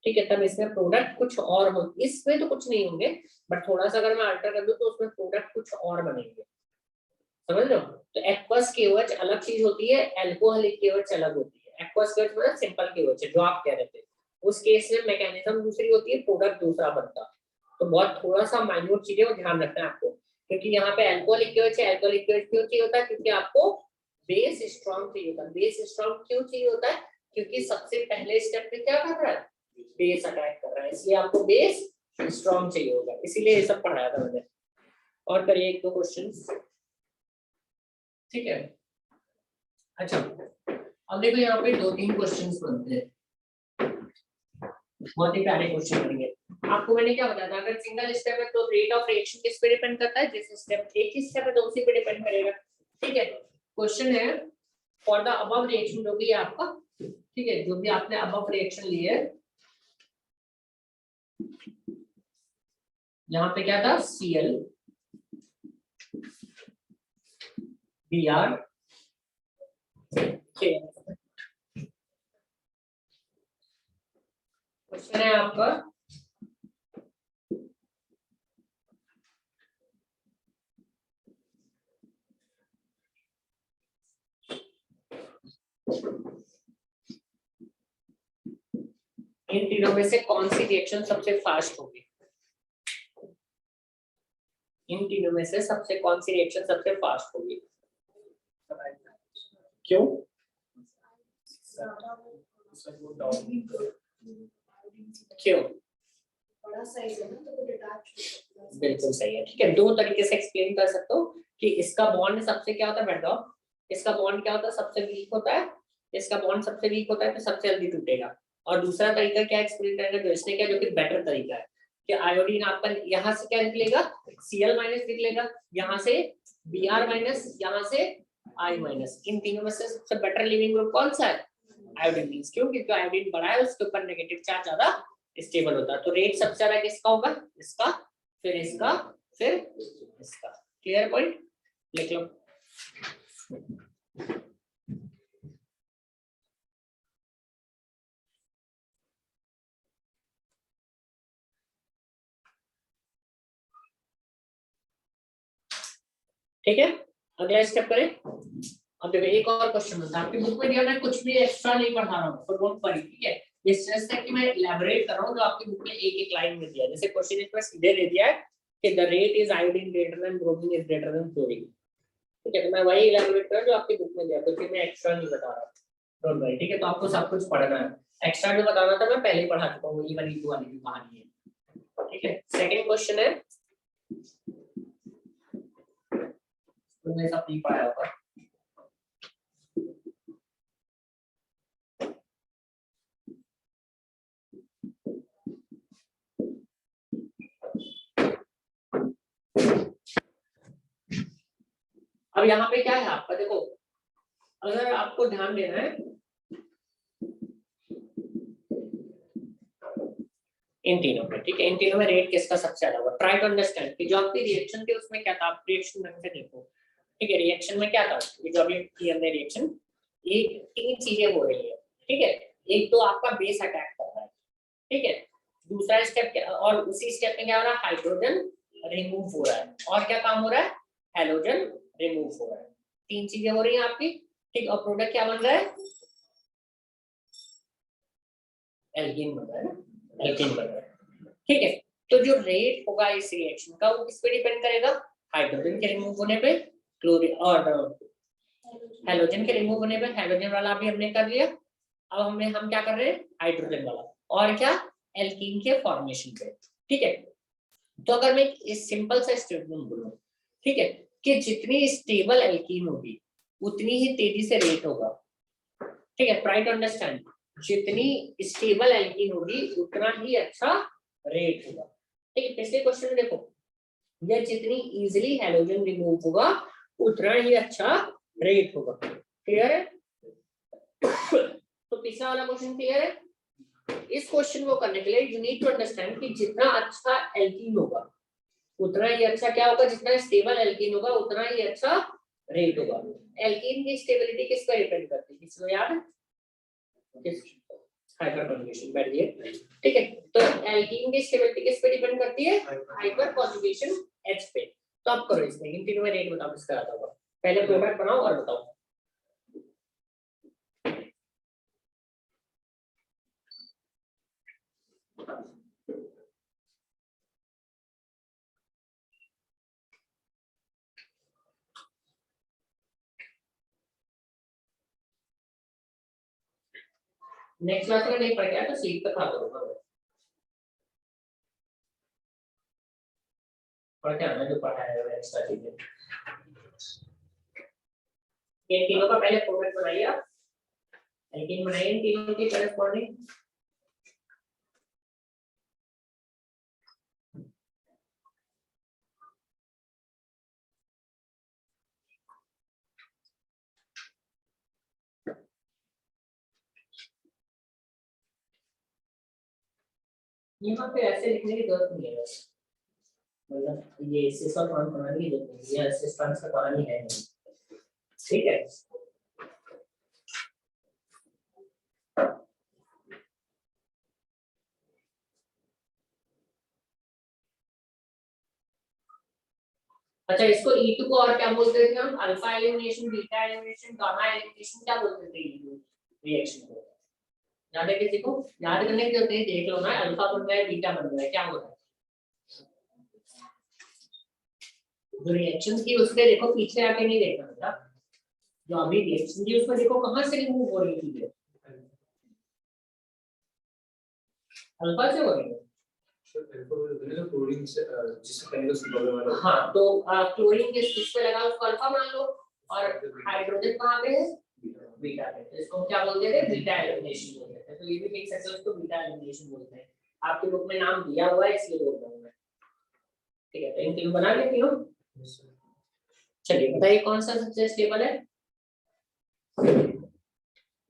ठीक है, तब इसमें प्रोडक्ट कुछ और हो, इसमें तो कुछ नहीं होंगे, बट थोड़ा सा अगर मैं अल्टर कर दूं तो उसमें प्रोडक्ट कुछ और बनेंगे, समझ लो। तो एक्वस KOH अलग चीज होती है, अल्कोहलिक KOH अलग होती है। एक्वस KOH मतलब सिंपल KOH है जो आप कह रहे थे, उस केस में मैकेनिज्म दूसरी होती है, प्रोडक्ट दूसरा बनता, तो बहुत थोड़ा सा माइन्यूट चीजें को ध्यान रखना है आपको, क्योंकि यहाँ पे अल्कोहलिक KOH है, अल्कोहलिक KOH क्यों चाहिए होता है, क्योंकि आपको बेस स्ट्रॉन्ग चाहिए होता है। बेस स्ट्रॉन्ग क्यों चाहिए होता है, क्योंकि सबसे पहले स्टेप पे क्या कर रहा है, बेस अटैक कर रहा है, इसलिए आपको बेस स्ट्रॉन्ग चाहिए होगा, इसीलिए ये सब पढ़ाया था मैंने। और करिए 1-2 क्वेश्चंस, ठीक है। अच्छा, अब देखो यहाँ पे 2-3 क्वेश्चंस बनते हैं, बहुत ही प्यारे क्वेश्चन बनेंगे। आपको मैंने क्या बताया था, अगर सिंगल स्टेप है तो रेट ऑफ रिएक्शन किस पे डिपेंड करता है, जिस स्टेप एक ही स्टेप है तो उसी पे डिपेंड करेगा, ठीक है। क्वेश्चन है फॉर द अबव रिएक्शन, जो भी है आपका, ठीक है, जो भी आपने अबव रिएक्शन ली है, यहाँ पे क्या था, Cl Br K। क्वेश्चन है आपका इन तीनों में से कौन सी रिएक्शन सबसे फास्ट होगी? इन तीनों में से सबसे कौन सी रिएक्शन सबसे फास्ट होगी? क्यों? क्यों? बड़ा साइज है ना तो वो डिटैच बिल्कुल सही है। ठीक है, दो तरीके से एक्सप्लेन कर सकते हो कि इसका बॉन्ड सबसे क्या होता है बेटा, इसका बॉन्ड क्या होता है सबसे वीक होता है, इसका बॉन्ड सबसे वीक होता है तो सबसे जल्दी टूटेगा। और दूसरा तरीका क्या एक्सप्लेन करेगा जो इसने क्या, जो कि बेटर तरीका है कि आयोडीन आपका यहाँ से क्या निकलेगा, Cl माइनस निकलेगा, यहाँ से Br माइनस, यहाँ से I माइनस। इन तीनों में से सबसे बेटर लिविंग ग्रुप कौन सा है? आयोडीन मींस, क्यों? क्योंकि आयोडीन बड़ा है, उसके ऊपर नेगेटिव चार्ज ज्यादा स्टेबल होता है। तो रेट सबसे ज्यादा किसका होगा? इसका, फिर इसका, फिर इसका। Clear point? लिख लो। ठीक है, अगला स्टेप करें। अब देखो एक और क्वेश्चन होता है आपकी बुक में दिया, मैं कुछ भी एक्स्ट्रा नहीं पढ़ा रहा हूँ, पर डोंट वरी। ठीक है, ये स्ट्रेस है कि मैं इलैबोरेट कर रहा हूँ जो आपकी बुक में एक एक लाइन में दिया है। जैसे क्वेश्चन इसमें सीधे दे दिया है कि the rate is iodine greater than bromine is greater than chlorine. ठीक है, तो मैं वही इलैबोरेट कर रहा हूँ जो आपकी बुक में दिया, तो फिर मैं एक्स्ट्रा नहीं बता रहा, डोंट वरी। ठीक है, तो आपको सब कुछ पढ़ना है। एक्स्ट्रा जो बताना था मैं पहले ही पढ़ा चुका हूँ, ये वाली दो वाली कहानी है। ठीक है, सेकंड क्वेश्चन है, तुमने सब नहीं पढ़ाया होगा। अब यहाँ पे क्या है आपका, देखो अगर आपको ध्यान देना है इन तीनों में, ठीक है, इन तीनों में रेट किसका सबसे ज्यादा होगा? ट्राई टू अंडरस्टैंड कि जो आपकी रिएक्शन थी उसमें क्या था, आप रिएक्शन ढंग से देखो। ठीक है, रिएक्शन में क्या था, ये जो अभी की हमने रिएक्शन, ये तीन चीजें हो रही है। ठीक है, एक तो आपका बेस अटैक कर रहा है, ठीक है, दूसरा स्टेप क्या, और उसी स्टेप में क्या हो रहा है, हाइड्रोजन रिमूव हो रहा है, और क्या काम हो रहा है, हैलोजन रिमूव हो रहा है। तीन चीजें हो रही है आपकी। ठीक, और प्रोडक्ट क्या बन रहा है, एल्कीन बन रहा है ना, एल्कीन बन रहा है। ठीक है, तो जो रेट होगा इस रिएक्शन का वो किस पे डिपेंड करेगा, हाइड्रोजन के रिमूव होने पे, क्लोरीन और हैलोजन के रिमूव होने पे। हैलोजन वाला भी हमने कर लिया, अब हम क्या कर रहे हैं, हाइड्रोजन वाला, और क्या, एल्कीन के फॉर्मेशन पे। ठीक है, तो अगर मैं इस सिंपल सा स्टेटमेंट बोलूं, ठीक है, कि जितनी स्टेबल एल्कीन होगी उतनी ही तेजी से रेट होगा। ठीक है, ट्राई टू अंडरस्टैंड, जितनी स्टेबल एल्कीन होगी उतना ही अच्छा रेट होगा। ठीक है, पिछले क्वेश्चन में देखो, या जितनी इजीली हैलोजन रिमूव होगा उतना ही अच्छा रेट होगा। क्लियर है? तो पिछला वाला क्वेश्चन क्लियर है? इस क्वेश्चन को करने के लिए यू नीड टू अंडरस्टैंड कि जितना अच्छा एल्कीन होगा उतना ही अच्छा क्या होगा, जितना स्टेबल एल्कीन होगा उतना ही अच्छा रेट होगा। एल्कीन की स्टेबिलिटी किस पर डिपेंड करती है, किसी को याद है? हाइपर कॉन्जुगेशन, बैठ गए। ठीक है, तो एल्कीन की स्टेबिलिटी किस पे डिपेंड करती है, हाइपर कॉन्जुगेशन H पे। तो आप करो इसमें इन तीनों में रेट बताओ किसका आता होगा, पहले प्रोडक्ट बनाओ और बताओ। नेक्स्ट क्लास में नहीं पढ़ गया तो सीट पे खा दो, पढ़ के आना जो पढ़ा है एक्स्ट्रा चीजें। ये तीनों का पहले प्रोडक्ट बनाइए आप, एल्कीन बनाइए इन तीनों की करेस्पॉन्डिंग। यहाँ पे ऐसे लिखने की जरूरत नहीं है, मतलब ये सिस्टम फॉर्म बनाने की जरूरत नहीं है, ये सिस्टम का कहानी है नहीं। ठीक है, अच्छा इसको E2 को और क्या बोलते थे हम, alpha elimination, beta elimination, gamma elimination, क्या बोलते थे रिएक्शन को? याद है किसी को? याद करने की जरूरत नहीं, देख लो ना, अल्फा बन रहा है बीटा बन रहा है, क्या हो रहा है? जो रिएक्शन थी उसके देखो पीछे आके नहीं देखना बेटा, जो अभी रिएक्शन थी उसमें देखो कहां से रिमूव हो रही थी, अल्फा से हो रही है। क्लोरीन से जिससे पहले उसकी प्रॉब्लम आ रहा है। हाँ तो क्लोरीन के स्विच पे लगा उसको अल्फा मान लो, और हाइड्रोजन कहाँ पे है? बीटा पे। तो इसको हम क्या बोलते थे? बीटा एलिमिनेशन बोलते थे। तो ये भी लिख सकते हो, इसको बीटा एलिमिनेशन बोलते हैं। आपके बुक में नाम दिया हुआ है इसलिए बोल रहा हूँ मैं, ठीक है? तो इन तीनों बना लेती हो। चलिए बताइए कौन सा सबसे स्टेबल है?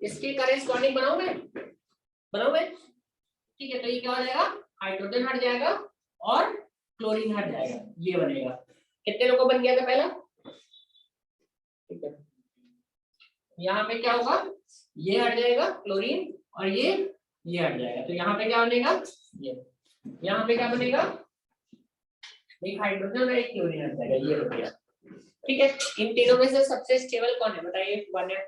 इसके करेस्पॉन्डिंग बनाऊं मैं? ठीक है, तो ये क्या हो जाएगा? हाइड्रोजन हट जाएगा और क्लोरीन हट जाएगा, ये बनेगा। कितने लोगों को बन गया था पहला? ठीक है, यहाँ पे क्या होगा? ये हट जाएगा क्लोरीन और ये हट जाएगा, तो यहाँ पे क्या बनेगा? ये। यहाँ पे क्या बनेगा? एक हाइड्रोजन और एक क्लोरीन हट जाएगा, ये हो गया। ठीक है, इन तीनों में से सबसे स्टेबल कौन है बताइए? वन है।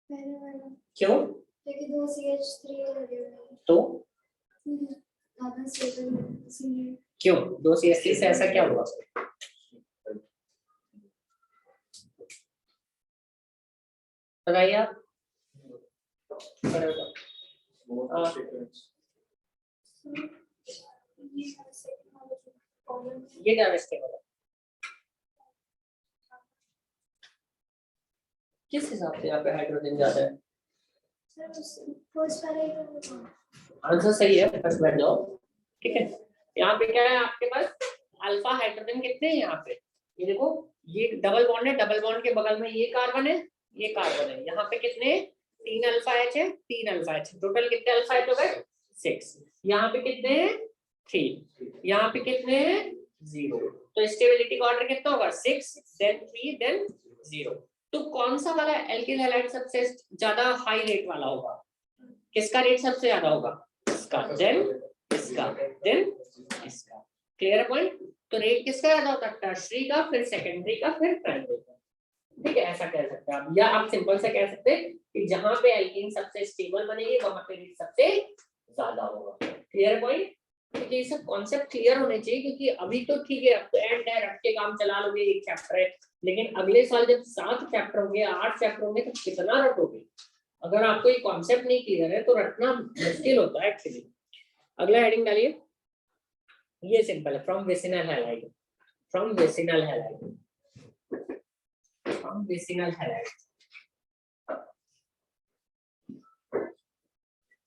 पहले वाला क्यों? क्योंकि 2 CH3 लगे हुए हैं तो ज्यादा स्टेबल है इसलिए। क्यों 2 CH3 से ऐसा क्या हुआ? बताइए आप। ये क्या स्टेबल है? किस हिसाब से यहाँ पे हाइड्रोजन ज्यादा है? फर्स्ट वाला ही तो आंसर सही है, फर्स्ट बैठ जाओ। ठीक है, यहाँ पे क्या है आपके पास? अल्फा हाइड्रोजन कितने हैं यहाँ पे? ये देखो, ये डबल बॉन्ड है, डबल बॉन्ड के बगल में ये कार्बन है, ये कार्बन है। यहाँ पे कितने? 3 अल्फा एच है, 3 अल्फा एच। टोटल कितने अल्फा एच हो गए? 6। यहाँ पे कितने हैं? 3। यहाँ पे कितने हैं? 0। तो स्टेबिलिटी का ऑर्डर कितना होगा? 6 देन 3 देन 0। तो कौन सा वाला एल्किल हैलाइड सबसे ज्यादा हाई रेट वाला होगा? किसका रेट सबसे ज्यादा होगा? इसका, देन इसका, देन इसका। Clear point? तो रेट किसका ज्यादा होता है? टर्शरी का, फिर सेकेंडरी का, फिर प्राइमरी का। ठीक है, ऐसा कह सकते हैं आप, या आप सिंपल से कह सकते हैं कि जहां पे एल्कीन सबसे स्टेबल बनेगी वहां पे रेट सबसे ज्यादा होगा। Clear point? तो ये सब कॉन्सेप्ट क्लियर होने चाहिए, क्योंकि अभी तो ठीक है, अब तो एंड है, रट के काम चला लोगे, एक चैप्टर है, लेकिन अगले साल जब 7 चैप्टर होंगे, 8 चैप्टर होंगे, तो कितना रटोगे? अगर आपको ये कॉन्सेप्ट नहीं क्लियर है तो रटना मुश्किल होता है एक्चुअली। अगला हेडिंग डालिए, ये सिंपल है, from vicinal halide, from vicinal halide, from vicinal halide,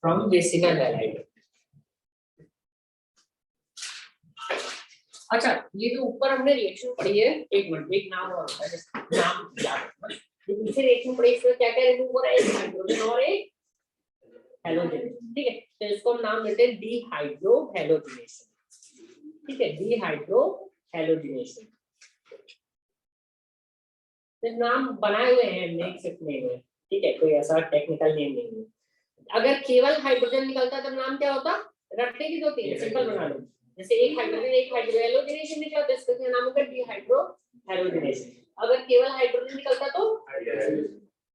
from vicinal halide. अच्छा, ये जो ऊपर हमने रिएक्शन पढ़ी है, एक मिनट, एक नाम और होता है, नाम याद रखना। जो पीछे रिएक्शन पढ़ी इसमें क्या क्या रिमूव हो रहा है? एक हाइड्रोजन और एक हैलोजन। ठीक है, तो इसको हम नाम देते हैं डिहाइड्रो हैलोजिनेशन। ठीक है, डिहाइड्रो हैलोजिनेशन। तो नाम बनाए हुए हैं, नेम सिर्फ नेम है, ठीक है, कोई ऐसा टेक्निकल नेम नहीं है। अगर केवल हाइड्रोजन निकलता तब नाम क्या होता? रटने की जरूरत है, सिंपल बना लो। जैसे एक हाइड्रोजन, एक हाइड्रो हैलोजिनेशन निकला तो इसका नाम होगा डिहाइड्रो हैलोजिनेशन। अगर केवल हाइड्रोजन निकलता तो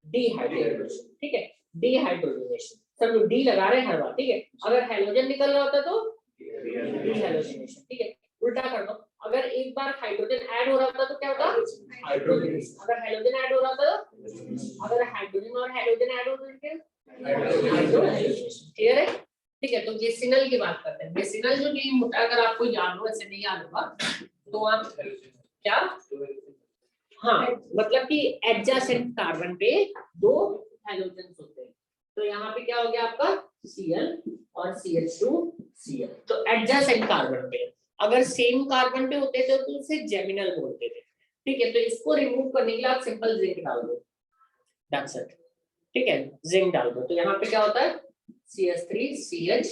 डिहाइड्रोजनेशन। ठीक है, डिहाइड्रोजनेशन, सब लोग डी लगा रहे हैं हर बार। ठीक है, अगर हैलोजन निकल रहा होता तो डिहैलोजिनेशन। ठीक है, उल्टा कर दो, अगर एक बार हाइड्रोजन ऐड हो रहा होता तो क्या होता? हाइड्रोजनेशन। अगर हैलोजन ऐड हो रहा था, अगर हाइड्रोजन और हैलोजन ऐड हो तो हाइड्रोजनेशन। क्लियर है? ठीक है, तो विसिनल की बात करते हैं। विसिनल जो नेम होता है, अगर आपको याद हो, ऐसे नहीं याद होगा तो आप क्या, हाँ, मतलब कि एडजेसेंट कार्बन पे 2 हैलोजन होते हैं। तो यहाँ पे क्या हो गया आपका? Cl और CH2Cl। तो एडजेसेंट कार्बन पे, अगर सेम कार्बन पे होते थे तो उसे जेमिनल बोलते थे। ठीक है, तो इसको रिमूव करने के लिए आप सिंपल जिंक डाल दो, दैट्स इट। ठीक है, जिंक डाल दो, तो यहाँ पे क्या होता है? CH3CH,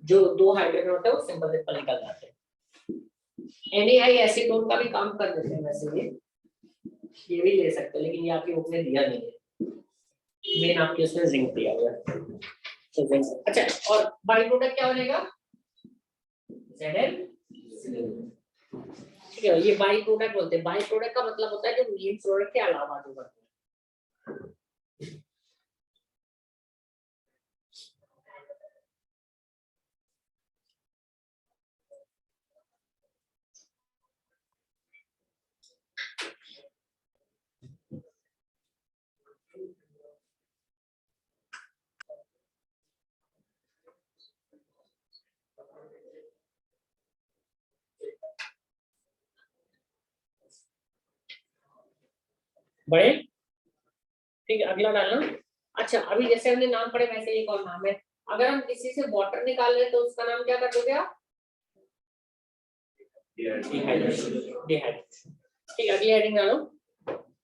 जो 2 हाइड्रोजन होता है वो सिंपल सिंपल निकल जाते हैं। NaI एसीटोन का भी काम कर देते हैं वैसे, ये भी ले सकते हैं, लेकिन ये आपकी बुक में दिया नहीं है, मेन आपके उसमें जिंक दिया हुआ है। तो जिंक, अच्छा, और बाई प्रोडक्ट क्या बनेगा? Zn। ठीक है, ये बाई प्रोडक्ट बोलते हैं। बाई प्रोडक्ट का मतलब होता है जो मेन प्रोडक्ट के अलावा जो बनता है। बड़े ठीक है, अगला डालना। अच्छा, अभी जैसे हमने नाम पढ़े वैसे एक और नाम है। अगर हम किसी से वाटर निकाल रहे हैं तो उसका नाम क्या कर दोगे आप? डिहाइड्रेशन। डिहाइड्रेशन। ठीक है, अगली हेडिंग डालो।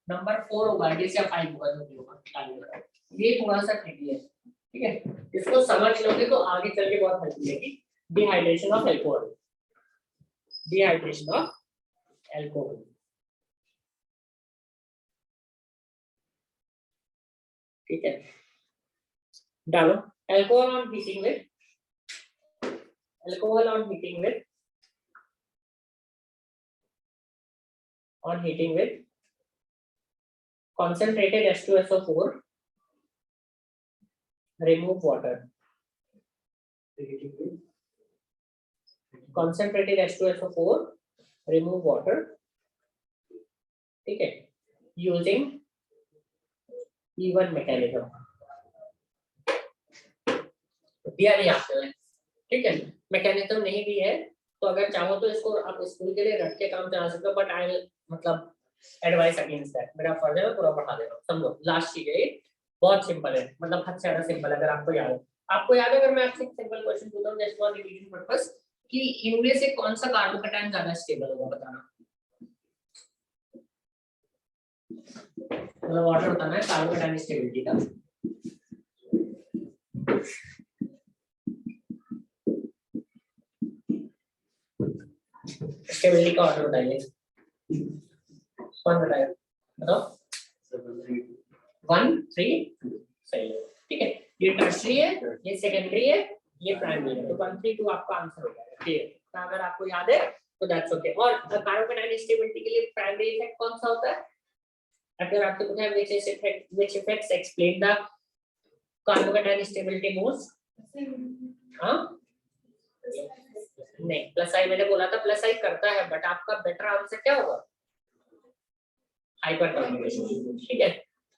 नंबर 4 होगा, जैसे 5 होगा जो भी होगा। ये थोड़ा सा ट्रिकी है, ठीक है, इसको समझ लोगे तो आगे चल के बहुत हेल्प मिलेगी। Dehydration of alcohol. Dehydration of alcohol. ठीक है, डालो। Alcohol on heating with, alcohol on heating with, on heating with concentrated H2SO4, remove water. Concentrated H2SO4, remove water. ठीक है, using E1 mechanism. दिया नहीं आपने, ठीक है, मैकेनिज्म नहीं दी है तो अगर चाहो तो इसको आप स्कूल के लिए रट के काम चला सकते हो, बट आई मतलब एडवाइस अगेंस्ट दैट। मेरा फर्ज है मैं पूरा पढ़ा दे रहा हूँ, समझो। लास्ट चीज है, बहुत सिंपल है, मतलब हद से ज्यादा सिंपल। अगर आपको याद है, आपको याद है, अगर मैं आपसे एक सिंपल क्वेश्चन पूछता हूँ जस्ट फॉर रिवीजन पर्पस, कि इनमें से कौन सा कार्बोकैटायन ज्यादा स्टेबल होगा, बताना। मतलब वाटर बताना है कार्बोकैटायन स्टेबिलिटी का। स्टेबिलिटी का ऑर्डर बताइए, कौन बताएगा? बताओ। 1 3 2, सही है, ठीक है। ये टर्शियरी है, ये सेकेंडरी है, ये प्राइमरी है, तो 1 3 2 आपका आंसर हो जाएगा। ठीक है, तो अगर आपको याद है तो दैट्स ओके। और कार्बोकैटायन स्टेबिलिटी के लिए प्राइमरी इफेक्ट कौन सा होता है? अगर आपको पता है which effects explain the carbocation stability most? हाँ नहीं, प्लस आई मैंने बोला था, प्लस आई करता है, बट आपका बेटर आंसर क्या होगा? Hyper conjugation. ठीक है,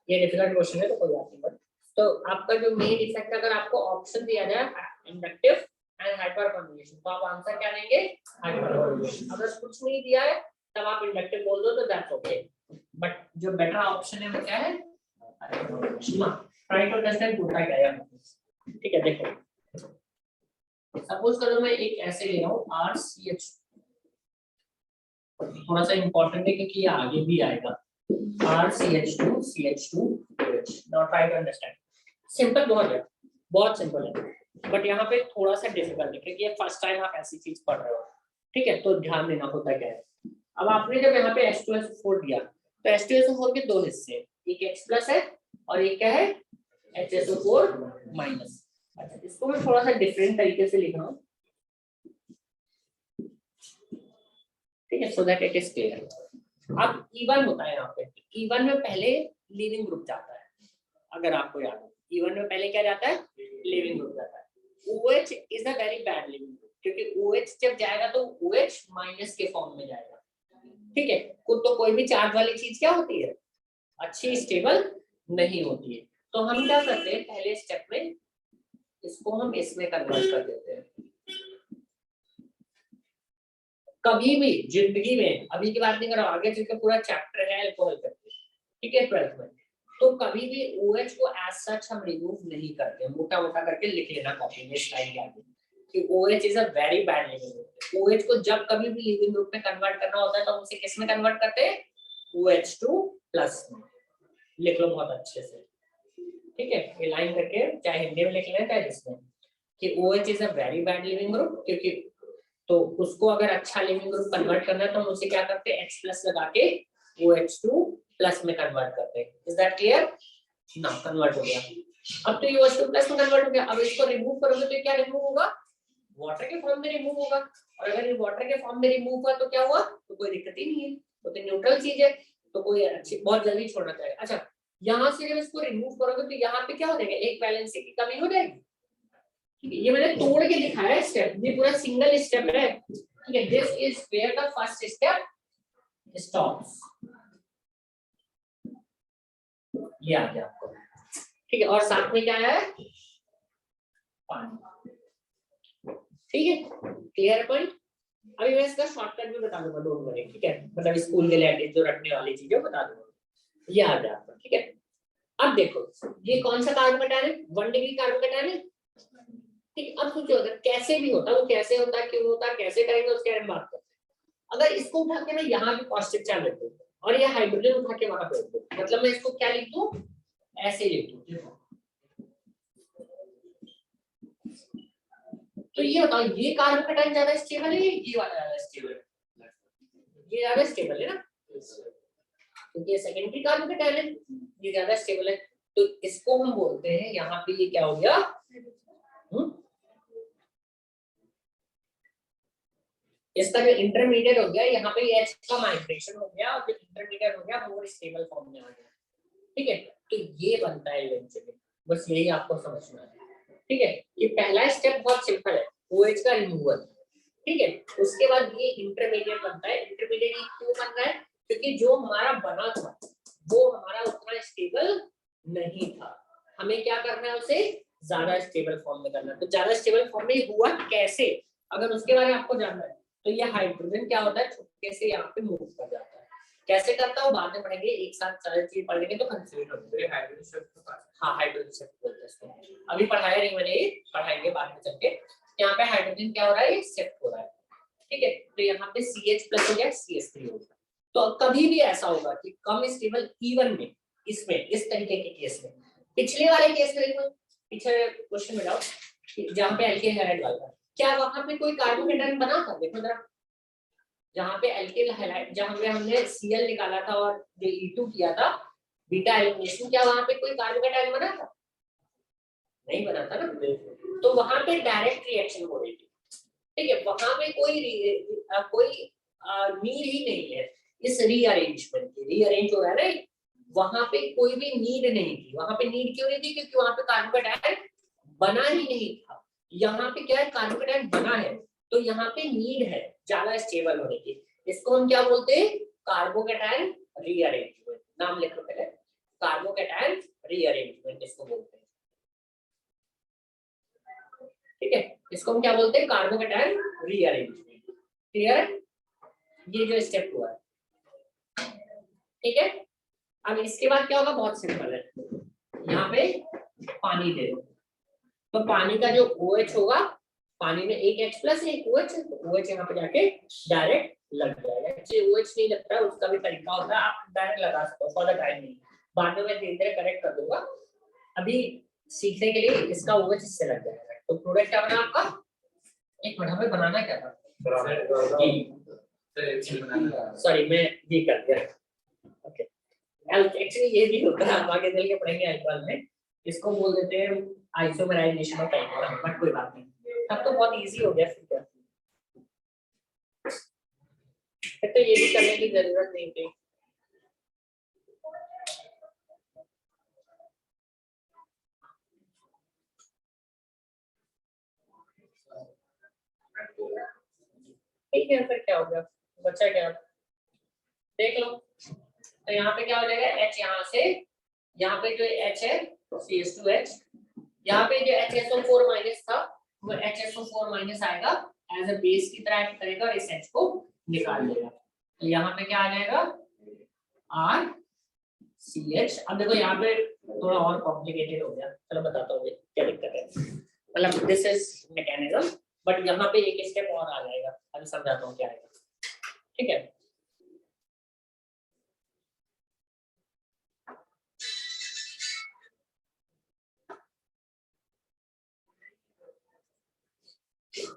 ये डिफिकल्ट क्वेश्चन है तो कोई बात नहीं, बट तो आपका जो मेन इफेक्ट, अगर आपको ऑप्शन दिया जाए इंडक्टिव एंड हाइपर कॉन्जुगेशन, तो आप आंसर क्या देंगे? Hyper conjugation. अगर कुछ नहीं दिया है तब आप इंडक्टिव बोल दो तो दैट्स ओके, बट जो बेटर ऑप्शन है वो क्या है? ट्राई टू अंडरस्टैंड होता क्या है। ठीक है, देखो सपोज करो मैं एक ऐसे ले रहा हूँ RCH, थोड़ा सा इंपॉर्टेंट है क्योंकि ये आगे भी आएगा। RCH2 CH2OH। Now try to understand. Simple बहुत है, बहुत सिंपल है, बट यहाँ पे थोड़ा सा डिफिकल्ट है क्योंकि ये फर्स्ट टाइम आप ऐसी चीज पढ़ रहे हो। ठीक है, तो ध्यान देना होता क्या है। अब आपने जब यहाँ पे H2SO4 दिया तो H2SO4 के दो हिस्से, एक H+ है और एक क्या है? HSO4-। अच्छा, इसको मैं थोड़ा सा डिफरेंट तरीके से लिख रहा हूँ, ठीक है, so that it is clear. अब E1 होता है यहाँ पे, E1 में पहले लीविंग ग्रुप जाता है, अगर आपको याद है E1 में पहले क्या जाता है? लीविंग ग्रुप जाता है। OH is a very bad leaving group, क्योंकि OH जब जाएगा तो OH- के फॉर्म में जाएगा। ठीक है, तो कोई भी चार्ज वाली चीज क्या होती है? अच्छी स्टेबल नहीं होती है। तो हम क्या करते हैं, पहले स्टेप में इसको हम इसमें कन्वर्ट कर देते हैं। कभी भी जिंदगी में, अभी की बात नहीं कर रहा हूं, आगे चलकर पूरा चैप्टर है अल्कोहल करके, ठीक है, 12th में, तो कभी भी OH को एज सच हम रिमूव नहीं करते। मोटा मोटा करके लिख लेना कॉपी में स्लाइड के आगे कि OH is a very bad leaving group. OH को जब कभी भी लिविंग ग्रुप में कन्वर्ट करना होता है तो हम उसे किस में कन्वर्ट करते हैं? OH2+ में। लिख लो बहुत अच्छे से, ठीक है, ये लाइन करके चाहे हिंदी में लिख लें चाहे जिसमें, कि OH is a very bad leaving group, क्योंकि तो उसको अगर अच्छा लिविंग ग्रुप कन्वर्ट करना है तो हम उसे क्या करते हैं? H+ लगा के OH2+ में कन्वर्ट करते हैं। Is that clear? ना, कन्वर्ट हो गया। अब तो ये OH2+ में कन्वर्ट हो गया, अब इसको रिमूव करोगे तो क्या रिमूव होगा? वाटर के फॉर्म में रिमूव होगा, और अगर ये वाटर के फॉर्म में रिमूव हुआ तो क्या हुआ, तो कोई दिक्कत ही नहीं है, तो न्यूट्रल चीज है, तो कोई अच्छी बहुत जल्दी छोड़ना चाहिए। अच्छा, यहाँ से जब इसको रिमूव करोगे तो यहाँ पे क्या हो जाएगा, एक वैलेंसी की कमी हो जाएगी। ठीक है, ये मैंने तोड़ के दिखाया है स्टेप, ये पूरा सिंगल स्टेप है। ठीक है, this is where the first step stops. ये आ गया आपको। ठीक है, और साथ में क्या है, पानी। ठीक है, क्लियर पॉइंट। अभी मैं इसका शॉर्टकट भी बता दूंगा, डोंट वरी। ठीक है, मतलब स्कूल के लिए जो रखने वाली चीजें बता दूंगा, ये आ गया आपका। ठीक है, अब देखो ये कौन सा कार्बन कटायन है, 1 डिग्री कार्बन कटायन है। ठीक, अब सोचो अगर कैसे भी होता, वो कैसे होता, क्यों होता, कैसे करेंगे उसके बारे में बात करते हैं। अगर इसको उठा के मैं यहाँ पे पॉजिटिव चार्ज लिख दूं और ये हाइड्रोजन उठा के वहां पे रख दूं, मतलब मैं इसको क्या लिख दूं, ऐसे लिख दूं। तो ये बताओ, ये कार्बन कटायन ज्यादा स्टेबल है, ये वाला ज्यादा स्टेबल है? ये ज्यादा स्टेबल है ना, क्योंकि ये सेकेंडरी कार्बन कटायन है, ये ज्यादा स्टेबल है। तो इसको हम बोलते हैं, यहाँ पे ये क्या हो गया, इसका जो इंटरमीडिएट हो गया, यहाँ पे H का माइग्रेशन हो गया और जो इंटरमीडिएट हो गया मोर स्टेबल फॉर्म में आ गया। ठीक है, तो ये बनता है इवेंचुअली, बस यही आपको समझना है। ठीक है, ये पहला स्टेप बहुत सिंपल है, OH का रिमूवल। ठीक है, उसके बाद ये इंटरमीडिएट बनता है। इंटरमीडिएट क्यों बन रहा है, क्योंकि जो हमारा बना था वो हमारा उतना स्टेबल नहीं था, हमें क्या करना है, उसे ज्यादा स्टेबल फॉर्म में करना है। तो ज्यादा स्टेबल फॉर्म में हुआ कैसे, अगर उसके बारे में आपको जानना है, तो ये हाइड्रोजन क्या होता है, छुटके से यहाँ पे मूव कर जाता है। कैसे करता है वो बाद में पढ़ेंगे, एक साथ सारी चीज पढ़ लेंगे तो कंफ्यूज हो जाएंगे। हाइड्रोजन शिफ्ट, हाँ, हाइड्रोजन शिफ्ट बोलते हैं इसको, अभी पढ़ाया नहीं मैंने, ये पढ़ाएंगे बाद में चल के। यहाँ पे हाइड्रोजन क्या हो रहा है, ये शिफ्ट हो रहा है। ठीक है, तो यहाँ पे CH+ हो गया, CH3 हो गया। तो कभी भी ऐसा होगा कि कम स्टेबल इवन में, इसमें इस तरीके के केस में, पिछले वाले केस में देखो, पीछे क्वेश्चन में जाओ, जहाँ पे एल्केन हैलाइड वाला था, क्या वहां पे कोई कार्बन कटायन बना था, देखो जरा, जहाँ पे एल्केन हैलाइड, जहाँ पे हमने Cl निकाला था और जो E2 किया था बीटा एलिमिनेशन, क्या वहां पे कोई कार्बन कटायन बना था, नहीं बना था ना, तो वहां पे डायरेक्ट रिएक्शन हो रही थी। ठीक है, वहां पे कोई नीड ही नहीं है इस रीअरेंजमेंट की, रीअरेंज हो रहा है ना, वहां पे कोई भी नीड नहीं थी। वहां पे नीड क्यों नहीं थी, क्योंकि वहां पे कार्बन कटायन बना ही नहीं था। यहाँ पे क्या है, कार्बन कटायन बना है, तो यहाँ पे नीड है ज्यादा स्टेबल होने की। इसको हम क्या बोलते हैं, कार्बोकैटायन रीअरेंजमेंट। नाम लिखो पहले, कार्बोकैटायन रीअरेंजमेंट इसको बोलते हैं। ठीक है, इसको हम क्या बोलते हैं, कार्बोकैटायन रीअरेंजमेंट। क्लियर, ये जो स्टेप हुआ है। ठीक है, अब इसके बाद क्या होगा, बहुत सिंपल है, यहाँ पे पानी दे दो, तो पानी का जो OH होगा, पानी में एक H+ एक OH, तो OH यहाँ पे जाके डायरेक्ट लग जाएगा। actually OH नहीं लगता है, उसका भी तरीका होता है, आप डायरेक्ट लगा सकते हो, फॉर द टाइम नहीं, बाद में मैं धीरे धीरे करेक्ट कर दूंगा, अभी सीखने के लिए इसका OH इससे लग जाएगा। तो प्रोडक्ट क्या बना आपका, एक मिनट, हमें बनाना क्या था, सॉरी मैं ये कर दिया। ओके, एक्चुअली ये भी होता है, हम आगे चल के पढ़ेंगे अल्कोहल में, इसको बोल देते हैं आइसोमेराइजेशन ऑफ अल्कोहल, बट कोई बात नहीं, तब तो बहुत इजी हो गया। फिर तो ये भी करने की जरूरत नहीं थी। ठीक है, फिर क्या हो गया, बच्चा क्या, देख लो, तो यहाँ पे क्या हो जाएगा, H यहाँ से, यहाँ पे जो H है CH2H, यहाँ पे जो HSO4- था वो HSO4- आएगा, एज अ बेस की तरह एक्ट करेगा और इस H को निकाल देगा। तो यहाँ पे क्या आ जाएगा, RCH। अब देखो यहाँ पे थोड़ा और कॉम्प्लिकेटेड हो गया, चलो बताता हूँ क्या दिक्कत है, मतलब दिस इज मैकेनिज्म, बट यहाँ पे एक स्टेप और आ जाएगा, अभी समझाता हूँ क्या आएगा। ठीक है,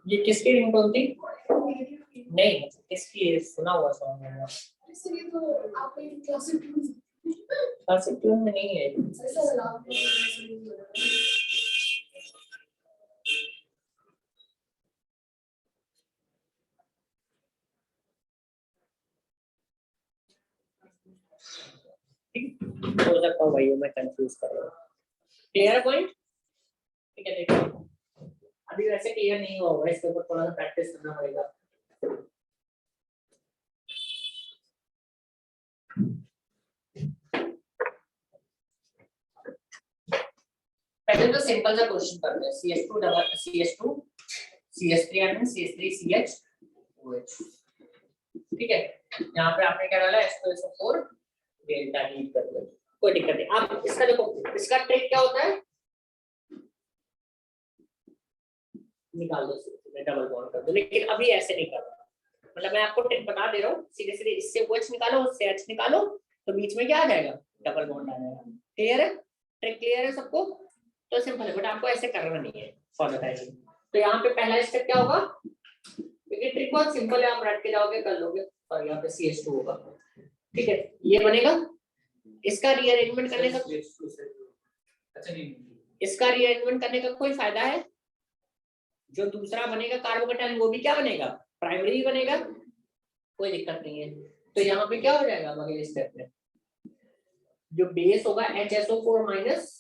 ये किसकी रिंगटोन थी, नहीं किसकी, सुना हुआ सॉन्ग है, इसलिए तो आपने क्लासिक क्लासिक ट्यून में नहीं है। सकता हूँ भाई मैं कंफ्यूज कर रहा हूँ। क्लियर है पॉइंट? ठीक है देखो अभी वैसे क्लियर नहीं हुआ होगा, इसके ऊपर थोड़ा सा प्रैक्टिस करना पड़ेगा। पहले तो सिंपल सा क्वेश्चन करते हैं, CH2 डबल CH2 CH3 यानी CH3 CH ठीक है। यहाँ पे आपने क्या डाला H2SO4 डेल्टा हीट कर दिया, कोई दिक्कत नहीं। आप इसका देखो, इसका ट्रिक क्या होता है, निकाल दो डबल बॉन्ड कर दो, लेकिन अभी ऐसे नहीं करना। मतलब मैं आपको ट्रिक बता दे रहा हूँ, सीधे सीधे इससे OH निकालो उससे H निकालो तो बीच में क्या आ जाएगा, डबल बॉन्ड आ जाएगा। क्लियर है? ट्रिक क्लियर है सबको? तो सिंपल है, बट आपको ऐसे करना नहीं है फॉर द टाइम। तो यहाँ पे पहला स्टेप क्या होगा, क्योंकि ट्रिक बहुत सिंपल है, आप रट के जाओगे कर लोगे। और यहाँ पे CH2 होगा, ठीक है, ये बनेगा। इसका रीअरेंजमेंट करने का, अच्छा नहीं, इसका रीअरेंजमेंट करने का कोई फायदा है? जो दूसरा बनेगा कार्बोकेटायन वो भी क्या बनेगा, प्राइमरी बनेगा, कोई दिक्कत नहीं है। तो यहाँ पे क्या हो जाएगा अगले स्टेप में, जो बेस होगा HSO4 माइनस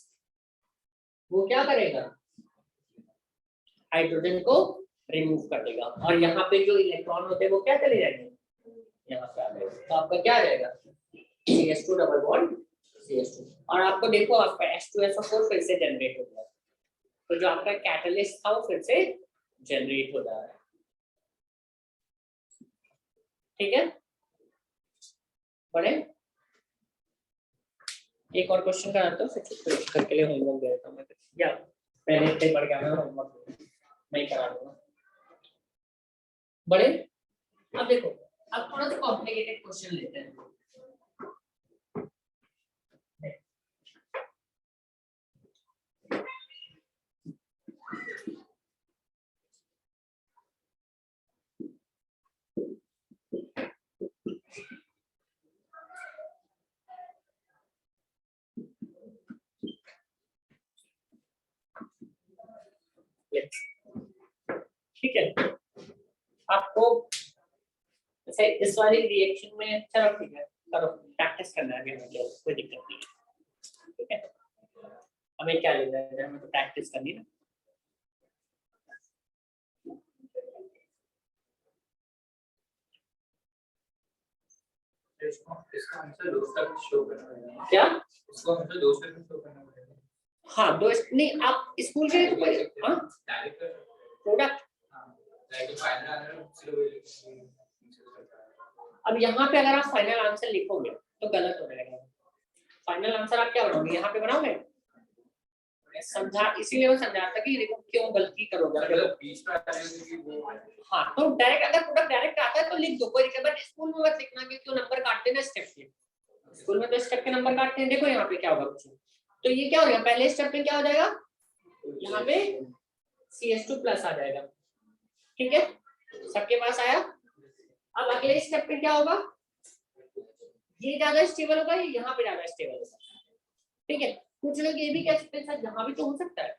वो क्या करेगा, हाइड्रोजन को रिमूव कर देगा, और यहाँ पे जो इलेक्ट्रॉन होते हैं वो क्या चले जाएंगे, यहाँ पे आ जाएगा। तो आपका क्या आ जाएगा, CH2 डबल बॉन्ड CH2, और आपको देखो आपका H2SO4 फिर से जनरेट हो गया। तो जो आपका कैटलिस्ट था वो फिर से जनरेट हो जा रहा है, ठीक है। बड़े एक और क्वेश्चन कराता हूँ, फिर करके लिए होमवर्क दे देता हूँ मैं, या पहले से पढ़ के आना होमवर्क मैं करा दूंगा। बड़े अब देखो, अब थोड़ा सा कॉम्प्लिकेटेड क्वेश्चन लेते हैं। ठीक है, आपको जैसे इस वाली रिएक्शन में चलो ठीक है, करो प्रैक्टिस करना है अभी, मतलब कोई दिक्कत नहीं है, ठीक है। हमें क्या लेना है, हमें तो प्रैक्टिस करनी है ना। इसका आंसर दोस्त तक शो करना पड़ेगा। क्या इसको आंसर दोस्त तक शो करना पड़ेगा। हाँ दोस्त नहीं, आप स्कूल के हाँ direct product, like final answer. अब यहाँ पे अगर आप फाइनल आंसर लिखोगे तो गलत हो जाएगा। फाइनल आंसर आप क्या बनाओगे, यहाँ पे बनाओगे, समझा, इसीलिए मैं समझाता कि देखो क्यों गलती करोगे। मतलब बीच में आ जाएगा कि वो हाँ तो डायरेक्ट, अगर प्रोडक्ट डायरेक्ट आता है तो लिख दो, कोई दिक्कत, बट स्कूल में मत लिखना कि क्यों नंबर काटते हैं ना स्टेप के, स्कूल में तो स्टेप के नंबर काटते हैं। देखो यहाँ पे क्या होगा कुछ, तो ये क्या हो गया, पहले स्टेप में क्या हो जाएगा, यहाँ पे CH2 प्लस आ जाएगा, ठीक है, सबके पास आया। अब अगले स्टेप में क्या होगा, ये ज्यादा स्टेबल होगा, ये यहाँ पे ज्यादा स्टेबल होगा, ठीक है। कुछ लोग ये भी कह सकते हैं सर यहाँ भी तो हो सकता है,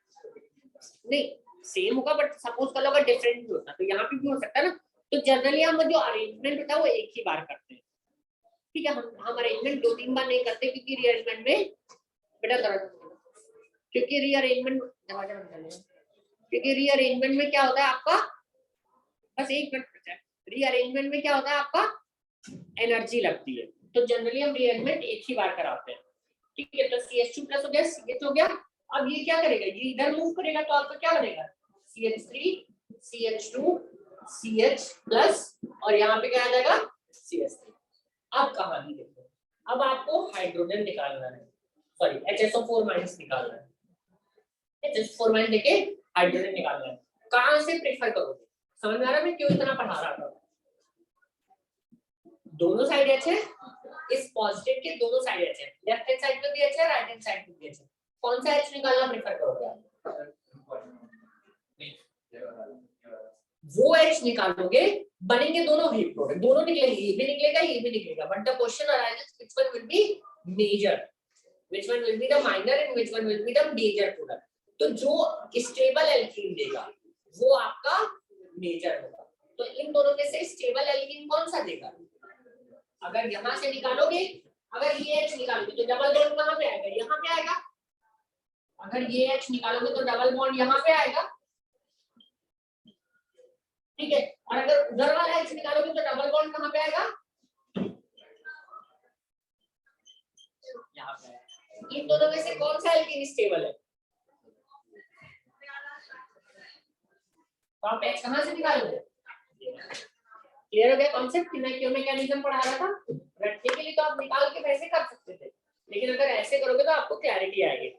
नहीं सेम होगा बट सपोज कर लो अगर डिफरेंट भी होता तो यहाँ पे भी हो सकता है ना। तो जनरली हम जो अरेंजमेंट होता है वो एक ही बार करते हैं, ठीक है। हम अरेंजमेंट 2-3 बार नहीं करते, क्योंकि रीअरेंजमेंट में बेटा गलत, क्योंकि रीअरेंजमेंट दरवाजा बंद कर लेना, क्योंकि रीअरेंजमेंट में क्या होता है आपका, बस एक मिनट, रीअरेंजमेंट में क्या होता है आपका एनर्जी लगती है, तो जनरली हम रीअरेंजमेंट एक ही बार कराते हैं, ठीक है। तो CH2 प्लस हो गया, CH हो गया, अब ये क्या करेगा, ये इधर मूव करेगा तो आपका क्या बनेगा, CH3 CH2 CH प्लस, और यहाँ पे क्या आ जाएगा CH3। अब कहानी देखो, अब आपको हाइड्रोजन निकालना है, सॉरी HSO4 माइनस निकालना है, HSO4 माइनस लेके हाइड्रोजन निकालना है। कहाँ से प्रेफर करोगे, समझ में आ रहा है मैं क्यों इतना पढ़ा रहा था। दोनों साइड H है, इस पॉजिटिव के दोनों साइड H है, लेफ्ट हैंड साइड पे भी H है, राइट हैंड साइड पे भी H है, कौन सा H निकालना प्रेफर करोगे आप, वो H निकालोगे, बनेंगे दोनों ही प्रोडक्ट, दोनों निकलेंगे, ये भी निकलेगा ये भी निकलेगा, but the question arises which one will be major, which one will be the minor and which one will be the major product. तो जो स्टेबल एल्कीन देगा वो आपका मेजर होगा, तो इन दोनों में से स्टेबल एल्कीन कौन सा देगा, अगर यहां से निकालोगे अगर ये H निकालोगे तो डबल बॉन्ड कहाँ पे आएगा? यहाँ पे आएगा। अगर ये H निकालोगे तो डबल बॉन्ड यहाँ पे आएगा, ठीक है। और अगर उधर वाला H निकालोगे तो डबल बॉन्ड कहाँ पे आएगा? यहाँ पे आएगा। इन दोनों में से कौन सा एल्कीन स्टेबल है? तो आप H कहाँ से निकालोगे? क्लियर हो गया कॉन्सेप्ट कि मैं क्यों मैकेनिज्म पढ़ा रहा था? रटने के लिए तो आप निकाल के वैसे कर सकते थे, लेकिन अगर ऐसे करोगे तो आपको क्लैरिटी आएगी,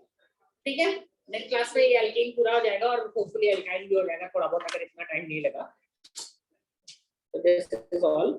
ठीक है। नेक्स्ट क्लास में ये एल्कीन पूरा हो जाएगा और होपफुली एल्काइन भी हो जाएगा, थोड़ा बहुत, अगर इतना टाइम नहीं लगा। तो दिस इज ऑल।